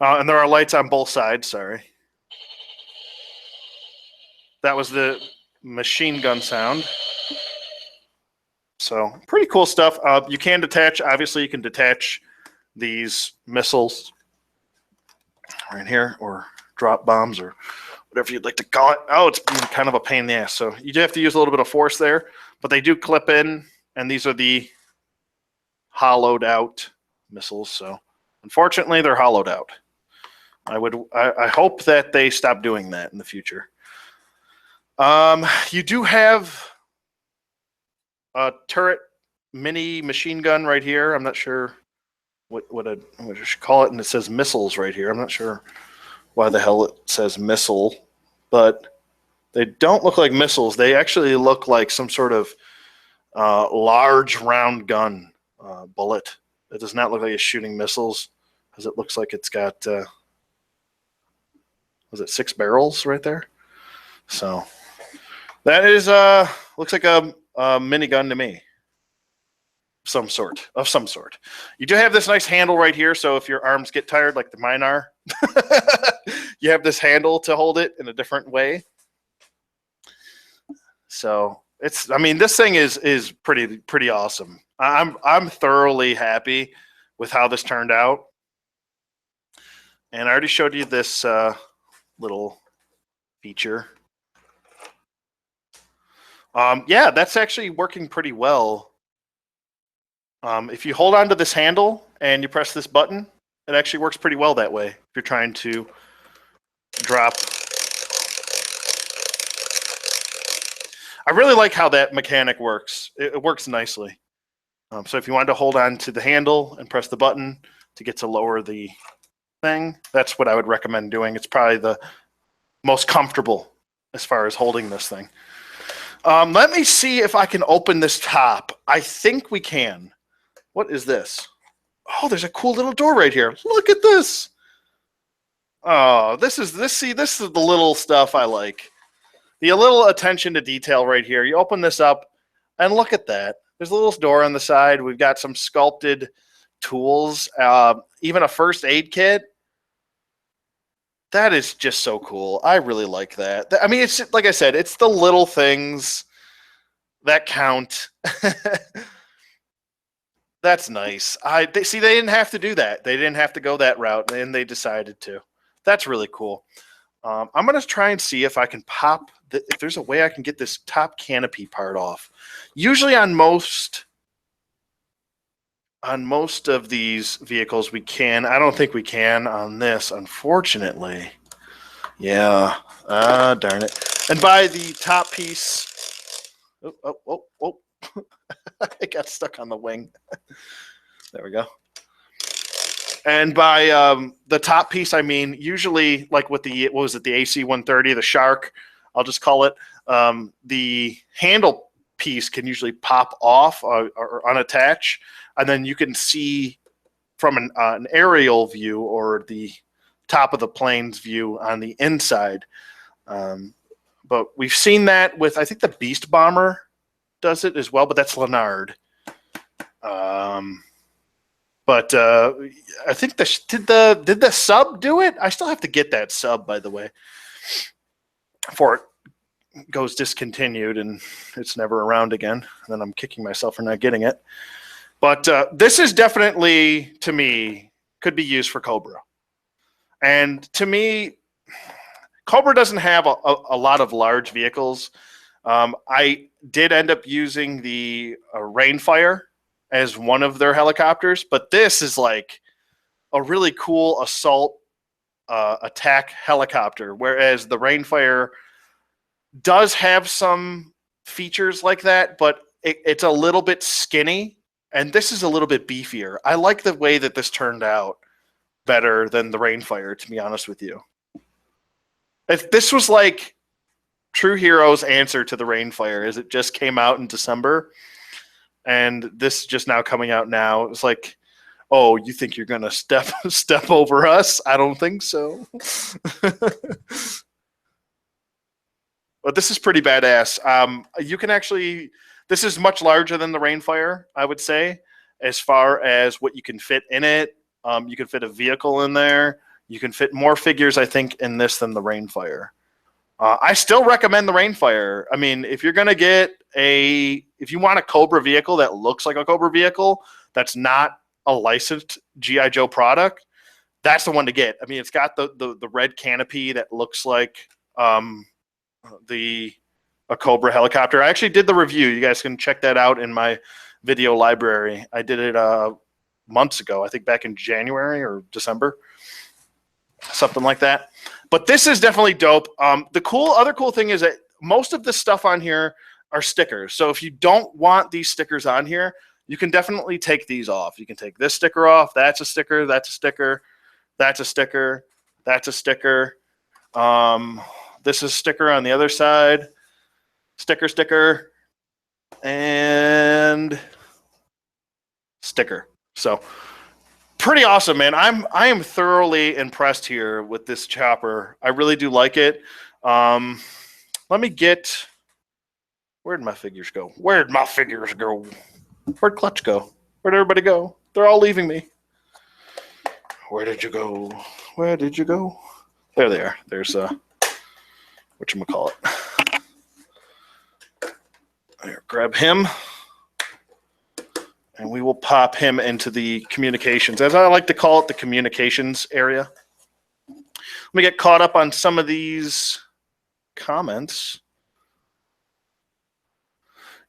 And there are lights on both sides, sorry. That was the machine gun sound. So pretty cool stuff. You can detach, obviously you can detach these missiles right here, or drop bombs, or whatever you'd like to call it. Oh, it's kind of a pain in the ass. So you do have to use a little bit of force there, but they do clip in, and these are the hollowed out missiles. So unfortunately, they're hollowed out. I hope that they stop doing that in the future. You do have a turret mini machine gun right here. I'm not sure what I should call it, and it says missiles right here. I'm not sure why the hell it says missile, but they don't look like missiles. They actually look like some sort of large round gun bullet. It does not look like it's shooting missiles, because it looks like it's got was it 6 barrels right there? So that is looks like a minigun to me. Of some sort. You do have this nice handle right here, so if your arms get tired like mine are, you have this handle to hold it in a different way. So it's, I mean, this thing is pretty awesome. I'm thoroughly happy with how this turned out. And I already showed you this little feature. Yeah, that's actually working pretty well. If you hold on to this handle and you press this button, it actually works pretty well that way. If you're trying to drop. I really like how that mechanic works. It works nicely. So if you wanted to hold on to the handle and press the button to get to lower the thing, that's what I would recommend doing. It's probably the most comfortable as far as holding this thing. Let me see if I can open this top. I think we can. What is this? Oh, there's a cool little door right here. Look at this. Oh, this is the little stuff I like. The little attention to detail right here. You open this up and look at that. There's a little door on the side. We've got some sculpted tools, even a first aid kit. That is just so cool. I really like that. I mean, it's like I said, it's the little things that count. That's nice. They didn't have to do that. They didn't have to go that route, and they decided to. That's really cool. I'm going to try and see if I can pop, if there's a way I can get this top canopy part off. Usually on most of these vehicles we can. I don't think we can on this, unfortunately. Yeah. Darn it. And by the top piece, oh. I got stuck on the wing. There we go. And by the top piece, I mean usually like with the, what was it, the AC-130, the Shark, I'll just call it, the handle piece can usually pop off or unattach, and then you can see from an aerial view or the top of the plane's view on the inside. But we've seen that with, I think the Beast Bomber does it as well, but that's Leonard. But I think did the sub do it? I still have to get that sub, by the way, before it goes discontinued and it's never around again. And then I'm kicking myself for not getting it. But this is definitely, to me, could be used for Cobra. And to me, Cobra doesn't have a lot of large vehicles. I did end up using the Rainfire as one of their helicopters, but this is like a really cool assault attack helicopter, whereas the Rainfire does have some features like that, but it's a little bit skinny, and this is a little bit beefier. I like the way that this turned out better than the Rainfire, to be honest with you. If this was like True Hero's answer to the Rainfire, as it just came out in December, and this is just now coming out now, it's like, oh, you think you're gonna step over us? I don't think so. But this is pretty badass. You can actually, this is much larger than the Rainfire, I would say, as far as what you can fit in it. You can fit a vehicle in there. You can fit more figures, I think, in this than the Rainfire. I still recommend the Rainfire. I mean, if you're going to get if you want a Cobra vehicle that looks like a Cobra vehicle, that's not a licensed G.I. Joe product, that's the one to get. I mean, it's got the red canopy that looks like a Cobra helicopter. I actually did the review. You guys can check that out in my video library. I did it months ago, I think back in January or December, something like that. But this is definitely dope. The other cool thing is that most of the stuff on here are stickers. So if you don't want these stickers on here, you can definitely take these off. You can take this sticker off. That's a sticker. That's a sticker. That's a sticker. That's a sticker. This is a sticker on the other side. Sticker, sticker, and sticker. So pretty awesome, man. I am thoroughly impressed here with this chopper. I really do like it. Let me get. Where'd my figures go? Where'd my figures go? Where'd Clutch go? Where'd everybody go? They're all leaving me. Where did you go? Where did you go? There they are. There's whatchamacallit. There, grab him. And we will pop him into the communications, as I like to call it, the communications area. Let me get caught up on some of these comments.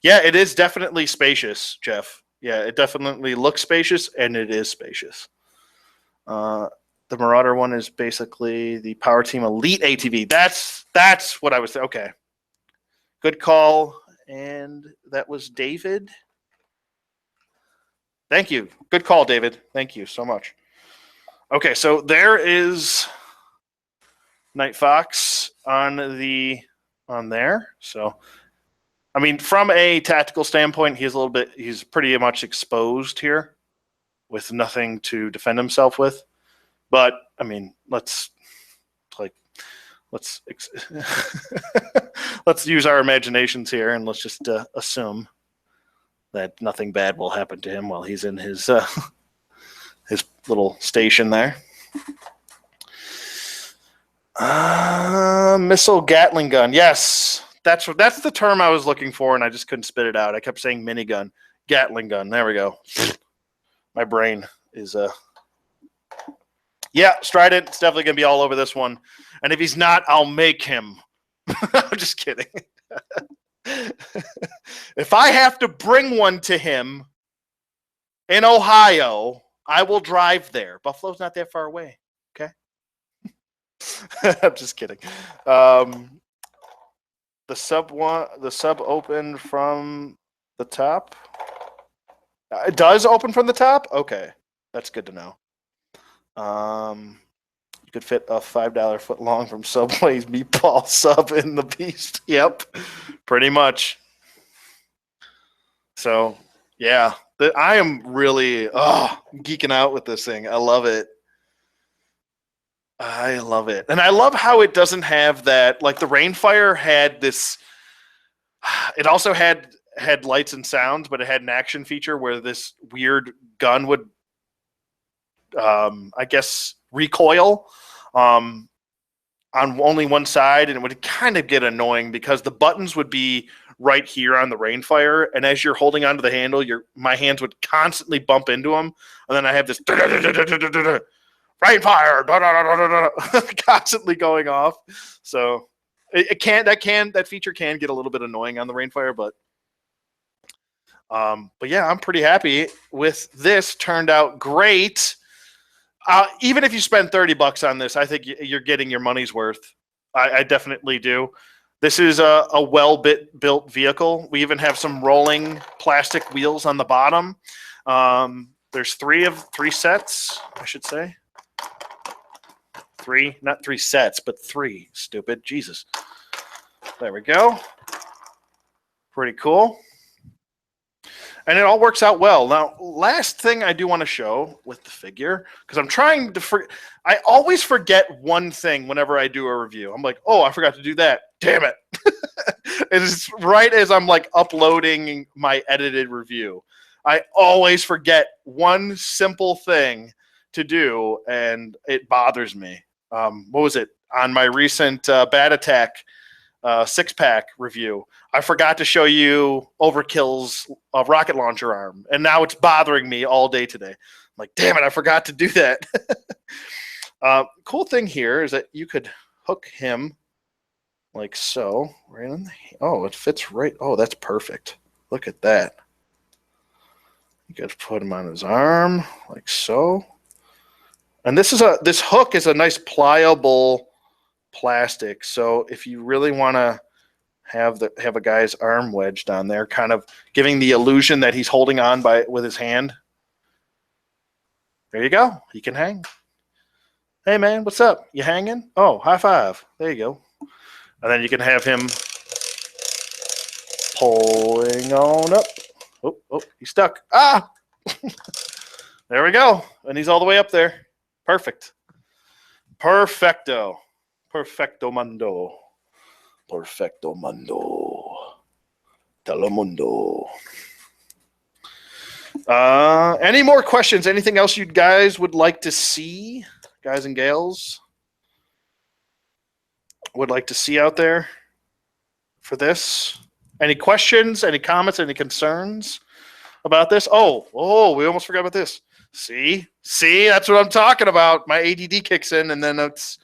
Yeah, it is definitely spacious, Jeff. Yeah, it definitely looks spacious, and it is spacious. The Marauder one is basically the Power Team Elite ATV. That's what I was saying. Okay. Good call. And that was David. Thank you. Good call, David. Thank you so much. Okay, so there is Night Fox on there. So, I mean, from a tactical standpoint, he's pretty much exposed here with nothing to defend himself with. But I mean, let's use our imaginations here, and let's just assume that nothing bad will happen to him while he's in his little station there. Missile Gatling gun. Yes, that's the term I was looking for, and I just couldn't spit it out. I kept saying minigun. Gatling gun. There we go. My brain is yeah, Strident. It's definitely gonna be all over this one. And if he's not, I'll make him. I'm just kidding. If I have to bring one to him in Ohio, I will drive there. Buffalo's not that far away. Okay. I'm just kidding. The sub opened from the top. It does open from the top? Okay. That's good to know. You could fit a $5 foot long from Subway's meatball sub in the Beast. Yep, pretty much. So, yeah, I am really geeking out with this thing. I love it. I love it. And I love how it doesn't have that, like the Rainfire had this, it also had lights and sounds, but it had an action feature where this weird gun would, I guess, recoil on only one side, and it would kind of get annoying because the buttons would be right here on the Rainfire, and as you're holding onto the handle, my hands would constantly bump into them, and then I have this Rainfire constantly going off. So that feature can get a little bit annoying on the Rainfire, but yeah, I'm pretty happy with this. Turned out great. Even if you spend $30 on this, I think you're getting your money's worth. I definitely do. This is a well-built vehicle. We even have some rolling plastic wheels on the bottom. There's three sets, I should say. Not 3 sets, but 3. Stupid. Jesus. There we go. Pretty cool. And it all works out well. Now, last thing I do want to show with the figure, because I'm trying to I always forget one thing whenever I do a review. I'm like, oh, I forgot to do that. Damn it. It's right as I'm like uploading my edited review. I always forget one simple thing to do, and it bothers me. What was it? On my recent Bat Attack 6-pack review. I forgot to show you Overkill's rocket launcher arm, and now it's bothering me all day today. I'm like, damn it, I forgot to do that. Cool thing here is that you could hook him like so. Right in the, oh, it fits right. Oh, that's perfect. Look at that. You could put him on his arm like so. And this hook is a nice pliable plastic. So if you really want to have a guy's arm wedged on there, kind of giving the illusion that he's holding on with his hand. There you go. He can hang. Hey man, what's up? You hanging? Oh, high five. There you go. And then you can have him pulling on up. Oh, he's stuck. Ah! There we go. And he's all the way up there. Perfect. Perfecto. Perfecto mundo. Perfecto mundo. Telemundo. Any more questions? Anything else you guys would like to see? Guys and gals would like to see out there for this? Any questions? Any comments? Any concerns about this? Oh, we almost forgot about this. See, that's what I'm talking about. My ADD kicks in, and then it's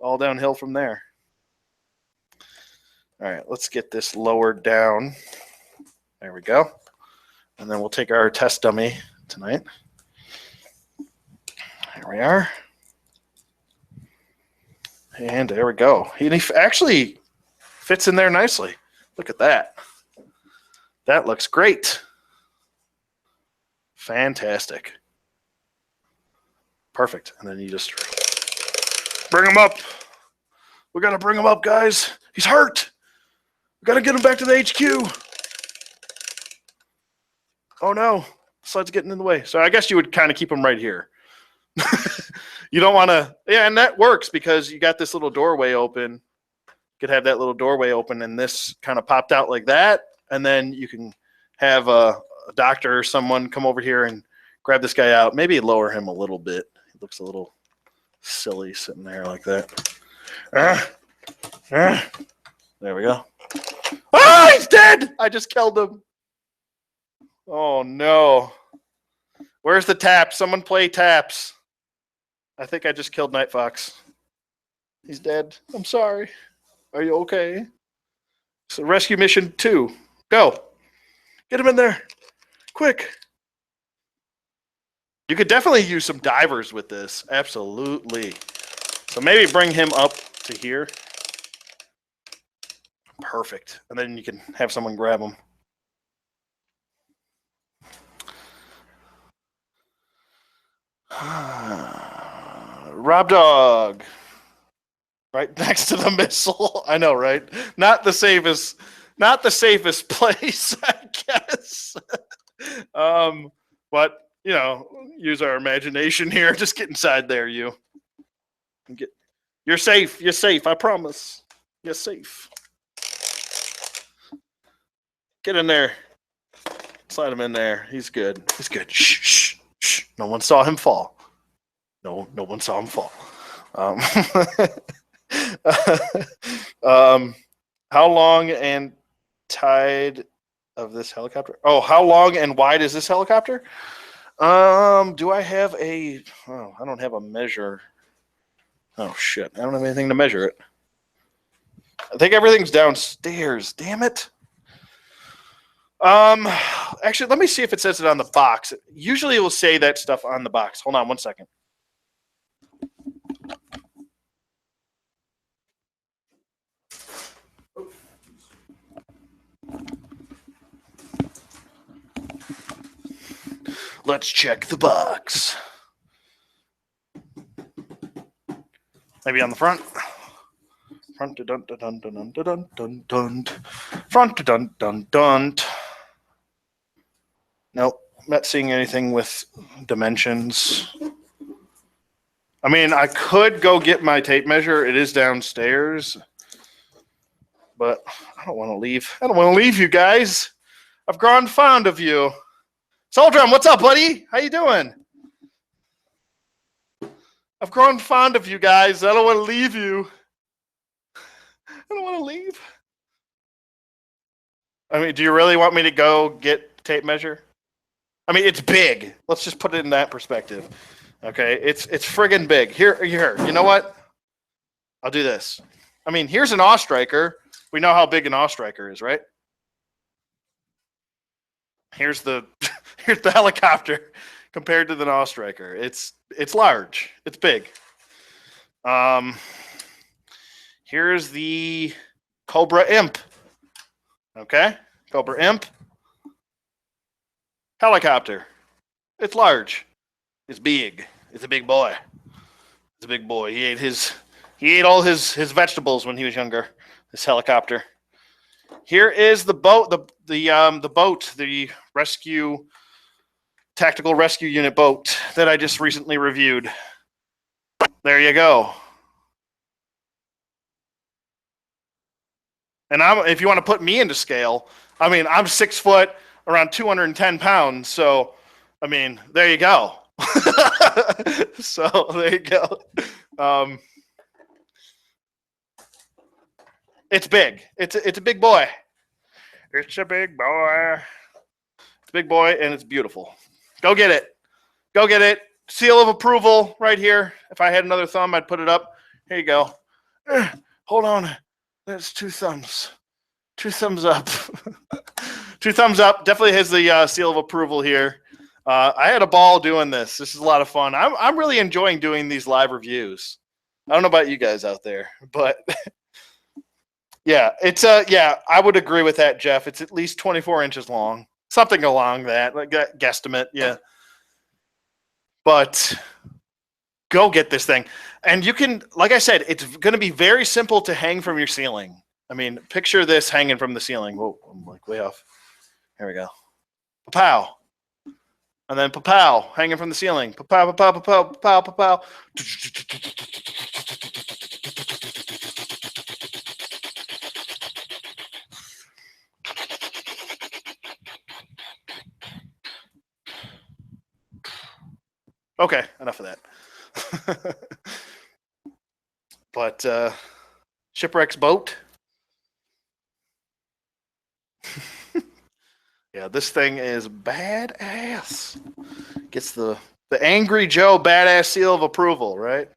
all downhill from there. All right, let's get this lowered down. There we go. And then we'll take our test dummy tonight. Here we are. And there we go. He actually fits in there nicely. Look at that. That looks great. Fantastic. Perfect. And then you just bring him up. We got to bring him up, guys. He's hurt. We got to get him back to the HQ. Oh, no. The slide's getting in the way. So I guess you would kind of keep him right here. You don't want to. Yeah, and that works because you got this little doorway open. You could have that little doorway open, and this kind of popped out like that. And then you can have a doctor or someone come over here and grab this guy out. Maybe lower him a little bit. He looks a little silly sitting there like that. There we go. Ah, he's dead! I just killed him. Oh, no. Where's the taps? Someone play taps. I think I just killed Night Fox. He's dead. I'm sorry. Are you okay? So rescue mission 2. Go. Get him in there. Quick. You could definitely use some divers with this. Absolutely. So maybe bring him up to here. Perfect. And then you can have someone grab him. Rob Dog. Right next to the missile. I know, right? Not the safest place, I guess. But you know, use our imagination here. Just get inside there, you. You're safe. You're safe. I promise. You're safe. Get in there. Slide him in there. He's good. He's good. Shh. No one saw him fall. No one saw him fall. How long and tide of this helicopter? Oh, how long and wide is this helicopter? Do I have a? Oh, I don't have a measure. Oh shit! I don't have anything to measure it. I think everything's downstairs. Damn it. Actually, let me see if it says it on the box. Usually, it will say that stuff on the box. Hold on 1 second. Let's check the box. Maybe on the front. Front dun dun dun dun dun dun dun. Front dun dun dun. Nope, not seeing anything with dimensions. I mean, I could go get my tape measure. It is downstairs, but I don't want to leave. I don't want to leave you guys. I've grown fond of you. Soldrum, what's up, buddy? How you doing? I've grown fond of you guys. I don't want to leave you. don't want to leave. I mean, do you really want me to go get tape measure? I mean, it's big. Let's just put it in that perspective. Okay, it's friggin' big. Here. You know what? I'll do this. I mean, here's an Ostriker. We know how big an Ostriker is, right? Here's the here's the helicopter compared to the Ostriker. It's large. It's big. Here's the Cobra Imp. Okay, Cobra Imp. Helicopter. It's large. It's big. It's a big boy. It's a big boy. He ate all his vegetables when he was younger. This helicopter. Here is the boat. The boat. The tactical rescue unit boat that I just recently reviewed. There you go. And if you want to put me into scale, I mean, I'm 6 foot, around 210 pounds. So, I mean, there you go. So there you go. It's big. It's a big boy. It's a big boy. It's a big boy, and it's beautiful. Go get it. Go get it. Seal of approval right here. If I had another thumb, I'd put it up. Here you go. Hold on. That's 2 thumbs. 2 thumbs up. 2 thumbs up. Definitely has the seal of approval here. I had a ball doing this. This is a lot of fun. I'm really enjoying doing these live reviews. I don't know about you guys out there, but yeah, it's yeah, I would agree with that, Jeff. It's at least 24 inches long, something along that, like that guesstimate. Yeah, but go get this thing, and you can, like I said, it's going to be very simple to hang from your ceiling. I mean, picture this hanging from the ceiling. Whoa, I'm like way off. Here we go. Pow. And then pow, hanging from the ceiling. Pow, pow, pow, pow, pow, pow. Okay, enough of that. But Shipwreck's boat. Yeah, this thing is badass. Gets the Angry Joe badass seal of approval, right?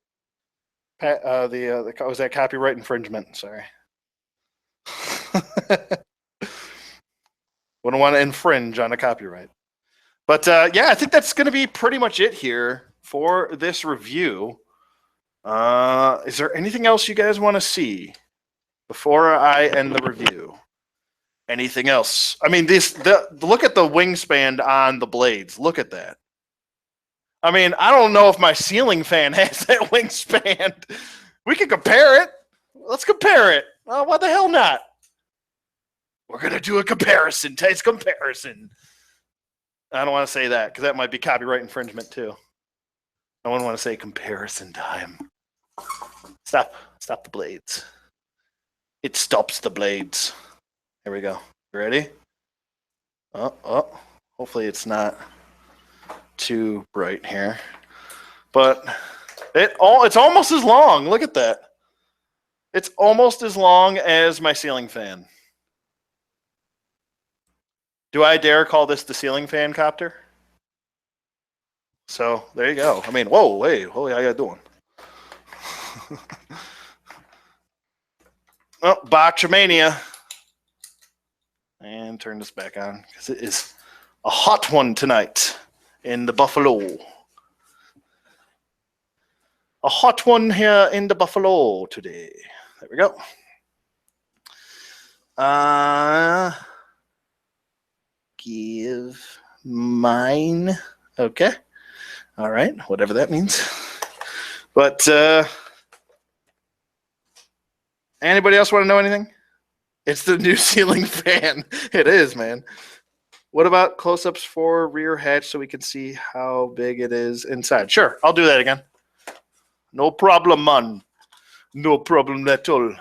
Was that copyright infringement? Sorry. Wouldn't want to infringe on a copyright. But yeah, I think that's going to be pretty much it here for this review. Is there anything else you guys want to see before I end the review? Anything else? I mean, look at the wingspan on the blades. Look at that. I mean, I don't know if my ceiling fan has that wingspan. We can compare it. Let's compare it. Why the hell not? We're going to do a comparison. Taste comparison. I don't want to say that because that might be copyright infringement too. I wouldn't want to say comparison time. Stop the blades. It stops the blades. Here we go. Ready? Hopefully it's not too bright here. But it's almost as long. Look at that. It's almost as long as my ceiling fan. Do I dare call this the ceiling fan copter? So there you go. I mean, whoa, hey, holy, how you doing? Oh, Botchamania. And turn this back on because it is a hot one tonight in the Buffalo. A hot one here in the Buffalo today. There we go. Give mine. Okay. All right. Whatever that means. But anybody else want to know anything? It's the new ceiling fan. It is, man. What about close-ups for rear hatch so we can see how big it is inside? Sure, I'll do that again. No problem, man. No problem at all.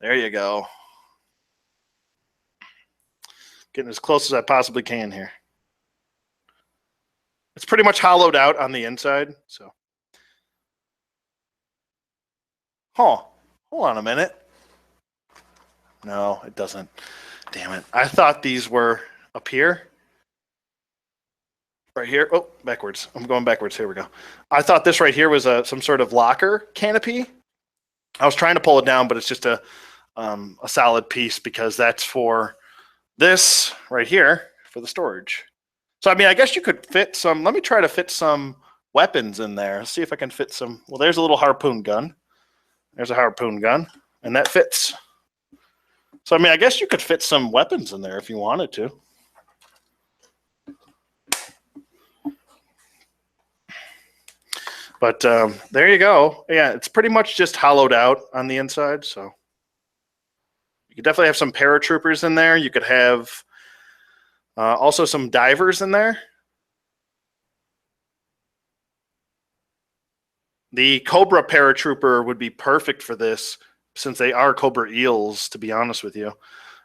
There you go. Getting as close as I possibly can here. It's pretty much hollowed out on the inside, so. Huh. Hold on a minute. No, it doesn't. Damn it. I thought these were up here. Right here. Oh, backwards. I'm going backwards. Here we go. I thought this right here was some sort of locker canopy. I was trying to pull it down, but it's just a solid piece because that's for this right here for the storage. So, I mean, I guess you could fit some. Let me try to fit some weapons in there. See if I can fit some. Well, there's a little harpoon gun. There's a harpoon gun, and that fits. So, I mean, I guess you could fit some weapons in there if you wanted to. But there you go. Yeah, it's pretty much just hollowed out on the inside. So you could definitely have some paratroopers in there. You could have also some divers in there. The Cobra paratrooper would be perfect for this since they are Cobra eels, to be honest with you.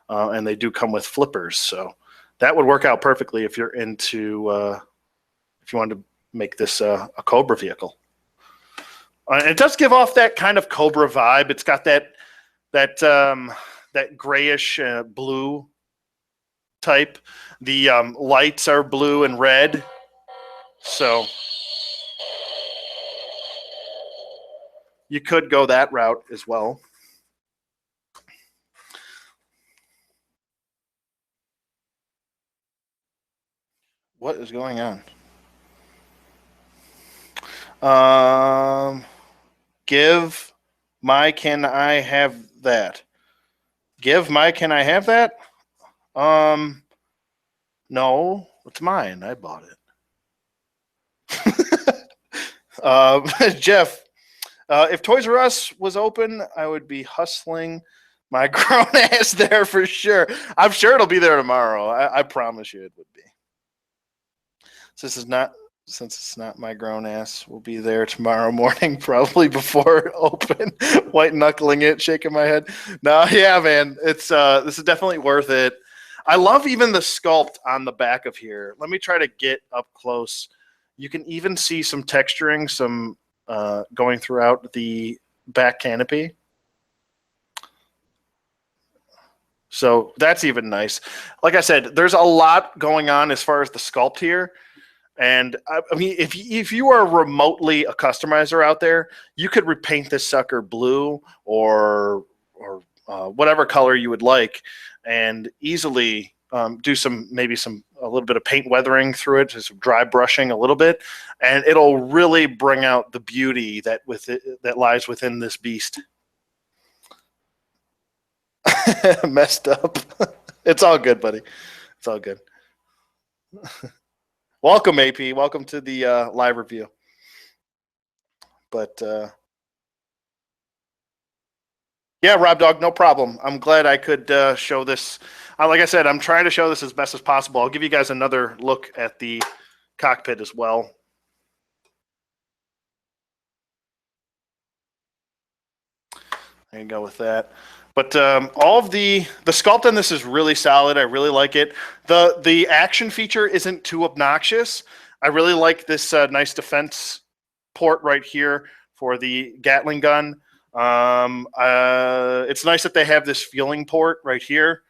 And they do come with flippers. So that would work out perfectly if you're into, if you wanted to make this a Cobra vehicle. It does give off that kind of Cobra vibe. It's got that grayish blue type. The lights are blue and red. So you could go that route as well. What is going on? Give my can I have that? Give my can I have that? No, it's mine. I bought it. Jeff, if Toys R Us was open, I would be hustling my grown ass there for sure. I'm sure it'll be there tomorrow. I promise you it would be. Since it's not my grown ass, we'll be there tomorrow morning, probably before open, white knuckling it, shaking my head. No, yeah, man, it's this is definitely worth it. I love even the sculpt on the back of here. Let me try to get up close. You can even see some texturing, some going throughout the back canopy. So that's even nice. Like I said, there's a lot going on as far as the sculpt here. And I mean, if you are remotely a customizer out there, you could repaint this sucker blue or whatever color you would like, and easily do a little bit of paint weathering through it, just dry brushing a little bit, and it'll really bring out the beauty that lies within this beast. Messed up. It's all good, buddy. It's all good. Welcome, AP. Welcome to the live review. But yeah, Rob Dog, no problem. I'm glad I could show this. Like I said, I'm trying to show this as best as possible. I'll give you guys another look at the cockpit as well. There you go with that. But all of the sculpt on this is really solid. I really like it. The action feature isn't too obnoxious. I really like this nice defense port right here for the Gatling gun. It's nice that they have this fueling port right here.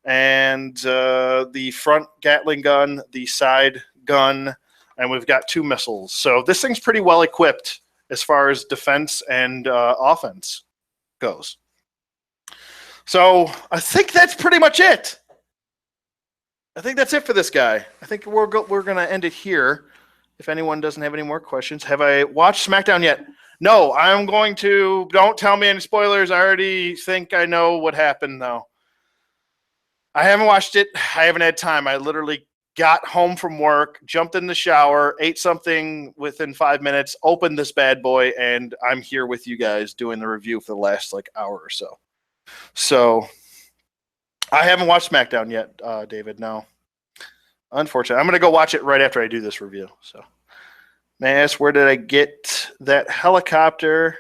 And the front Gatling gun, the side gun, and we've got 2 missiles. So this thing's pretty well equipped as far as defense and offense goes. So I think that's pretty much it. I think that's it for this guy. I think we're going to end it here. If anyone doesn't have any more questions. Have I watched SmackDown yet? No, I'm going to. Don't tell me any spoilers. I already think I know what happened, though. I haven't watched it. I haven't had time. I literally got home from work, jumped in the shower, ate something within 5 minutes, opened this bad boy, and I'm here with you guys doing the review for the last hour or so. So I haven't watched SmackDown yet, David. No, unfortunately, I'm going to go watch it right after I do this review. So, may I ask, where did I get that helicopter?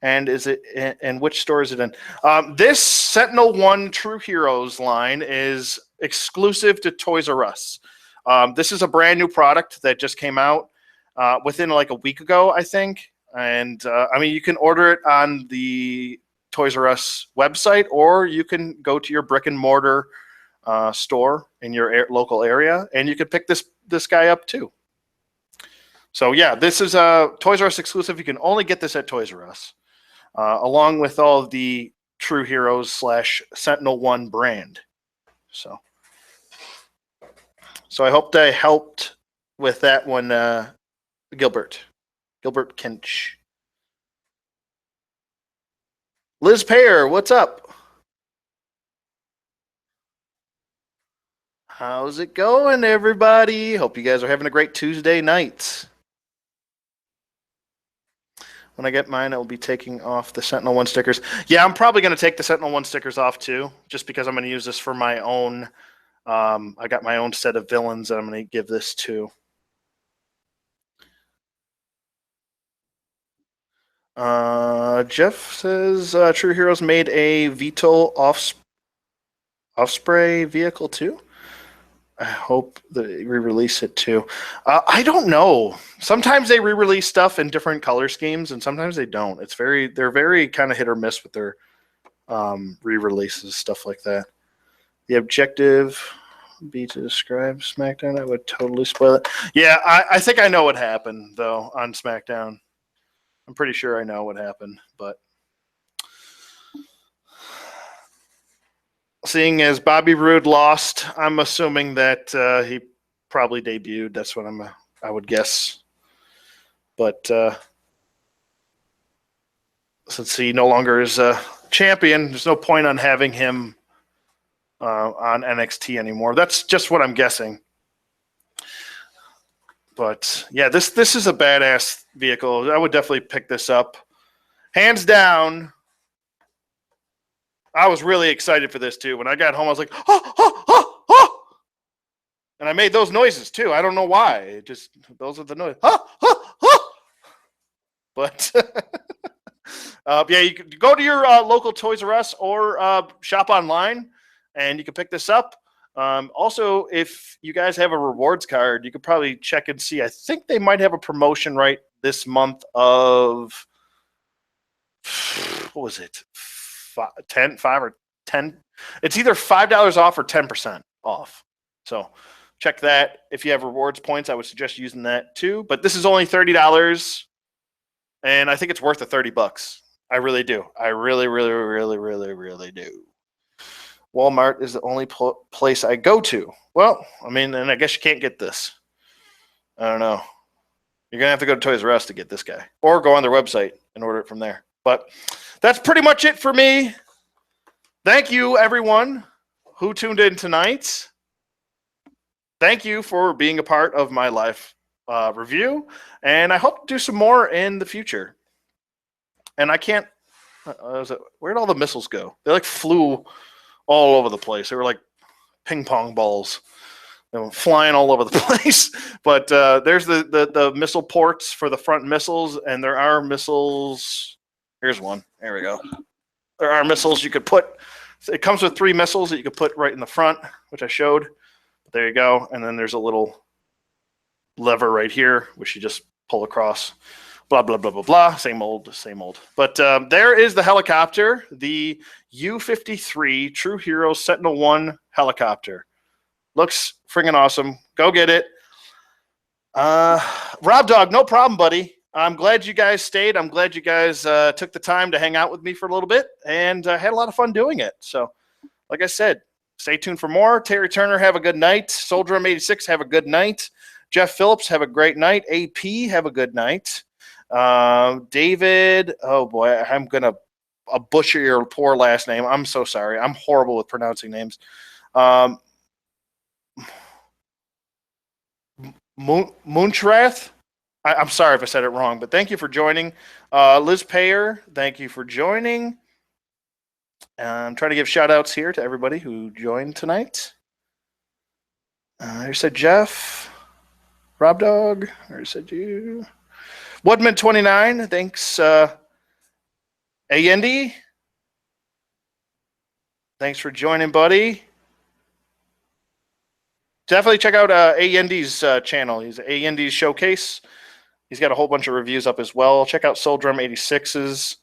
And is it? And which store is it in? This Sentinel 1 True Heroes line is exclusive to Toys R Us. This is a brand new product that just came out within a week ago, I think. And I mean, you can order it on the Toys R Us website, or you can go to your brick and mortar store in your local area, and you can pick this guy up too. So yeah, this is a Toys R Us exclusive. You can only get this at Toys R Us, along with all of the True Heroes / Sentinel 1 brand. So I hope I helped with that one, Gilbert Kinch. Liz Payer, what's up? How's it going, everybody? Hope you guys are having a great Tuesday night. When I get mine, I'll be taking off the Sentinel 1 stickers. Yeah, I'm probably going to take the Sentinel 1 stickers off too, just because I'm going to use this for my own. I got my own set of villains that I'm going to give this to. Jeff says True Heroes made a VTOL Osprey vehicle too. I hope they re-release it too. I don't know. Sometimes they re-release stuff in different color schemes, and sometimes they don't. They're very kind of hit or miss with their re-releases, stuff like that. The objective be to describe SmackDown. I would totally spoil it. Yeah, I think I know what happened though on SmackDown. I'm pretty sure I know what happened, but seeing as Bobby Roode lost, I'm assuming that he probably debuted. That's what I would guess. But since he no longer is a champion, there's no point on having him on NXT anymore. That's just what I'm guessing. But yeah, this is a badass vehicle. I would definitely pick this up, hands down. I was really excited for this too. When I got home, I was like, oh, oh, oh, oh. And I made those noises too. I don't know why. Those are the noises. Oh, oh, oh. But yeah, you can go to your local Toys R Us or shop online, and you can pick this up. Also, if you guys have a rewards card, you could probably check and see. I think they might have a promotion right this month of, what was it? 5 or 10. It's either $5 off or 10% off. So check that. If you have rewards points, I would suggest using that too. But this is only $30, and I think it's worth the $30. I really do. I really, really, really, really, really do. Walmart is the only place I go to. Well, I mean, and I guess you can't get this. I don't know. You're going to have to go to Toys R Us to get this guy, or go on their website and order it from there. But that's pretty much it for me. Thank you, everyone who tuned in tonight. Thank you for being a part of my live review, and I hope to do some more in the future. And I can't. Where'd all the missiles go? They like flew all over the place. They were like ping pong balls. They were flying all over the place. But there's the missile ports for the front missiles, and there are missiles. Here's one. There we go. There are missiles you could put. It comes with 3 missiles that you could put right in the front, which I showed. But there you go. And then there's a little lever right here, which you just pull across. Blah, blah, blah, blah, blah. Same old, same old. But there is the helicopter, the U-53 True Heroes Sentinel 1 helicopter. Looks friggin' awesome. Go get it. Rob Dog, no problem, buddy. I'm glad you guys stayed. I'm glad you guys took the time to hang out with me for a little bit, and had a lot of fun doing it. So, like I said, stay tuned for more. Terry Turner, have a good night. Soldrum86, have a good night. Jeff Phillips, have a great night. AP, have a good night. David, oh boy, I'm going to butcher your poor last name. I'm so sorry. I'm horrible with pronouncing names. Moontrath? I'm sorry if I said it wrong, but thank you for joining. Liz Payer, thank you for joining. I'm trying to give shout outs here to everybody who joined tonight. I said Jeff, Rob Dog, I said you. Woodman29, thanks. Andy, thanks for joining, buddy. Definitely check out Andy's channel. He's Andy's Showcase. He's got a whole bunch of reviews up as well. Check out Soldrum86's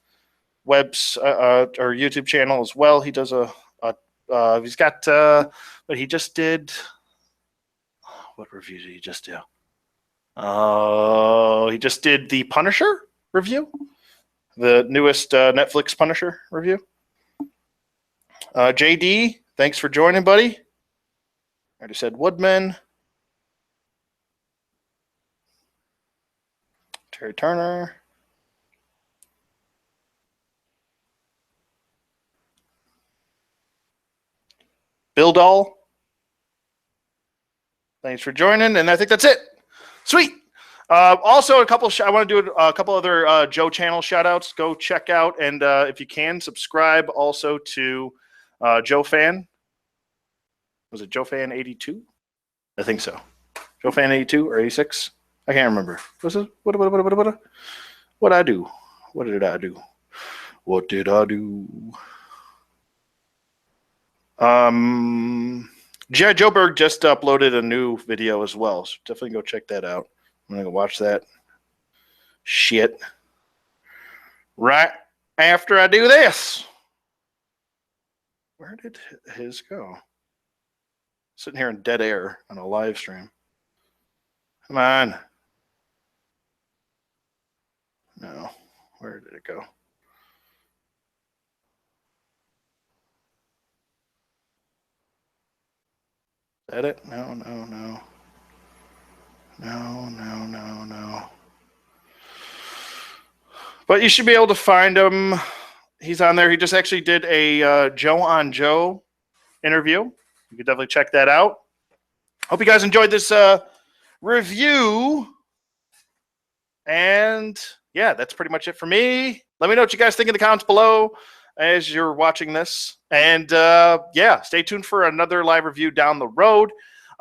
or YouTube channel as well. He does he's got but he just did, what review did he just do? He just did the Punisher review, the newest Netflix Punisher review. JD, thanks for joining, buddy. I already said Woodman. Terry Turner. Bill Dahl. Thanks for joining, and I think that's it. Sweet. Also, I want to do a couple other Joe channel shout outs. Go check out, and if you can, subscribe also to Joe Fan. Was it Joe Fan 82? I think so. Joe Fan 82 or 86? I can't remember. What I do? What did I do? What did I do? Joe Berg just uploaded a new video as well, so definitely go check that out. I'm gonna go watch that shit right after I do this. Where did his go? Sitting here in dead air on a live stream. Come on. No. Where did it go? Is that it? No. No. But you should be able to find him. He's on there. He just actually did a Joe on Joe interview. You can definitely check that out. Hope you guys enjoyed this review. And yeah, that's pretty much it for me. Let me know what you guys think in the comments below as you're watching this. And yeah, stay tuned for another live review down the road.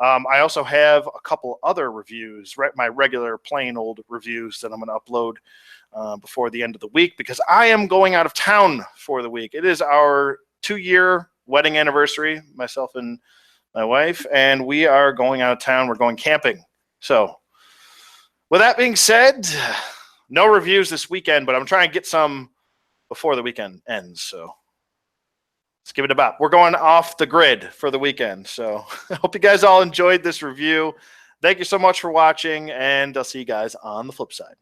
I also have a couple other reviews, my regular plain old reviews that I'm going to upload before the end of the week, because I am going out of town for the week. It is our 2-year wedding anniversary, myself and my wife, and we are going out of town. We're going camping. So with that being said, no reviews this weekend, but I'm trying to get some before the weekend ends. So let's give it a bop. We're going off the grid for the weekend. So I hope you guys all enjoyed this review. Thank you so much for watching, and I'll see you guys on the flip side.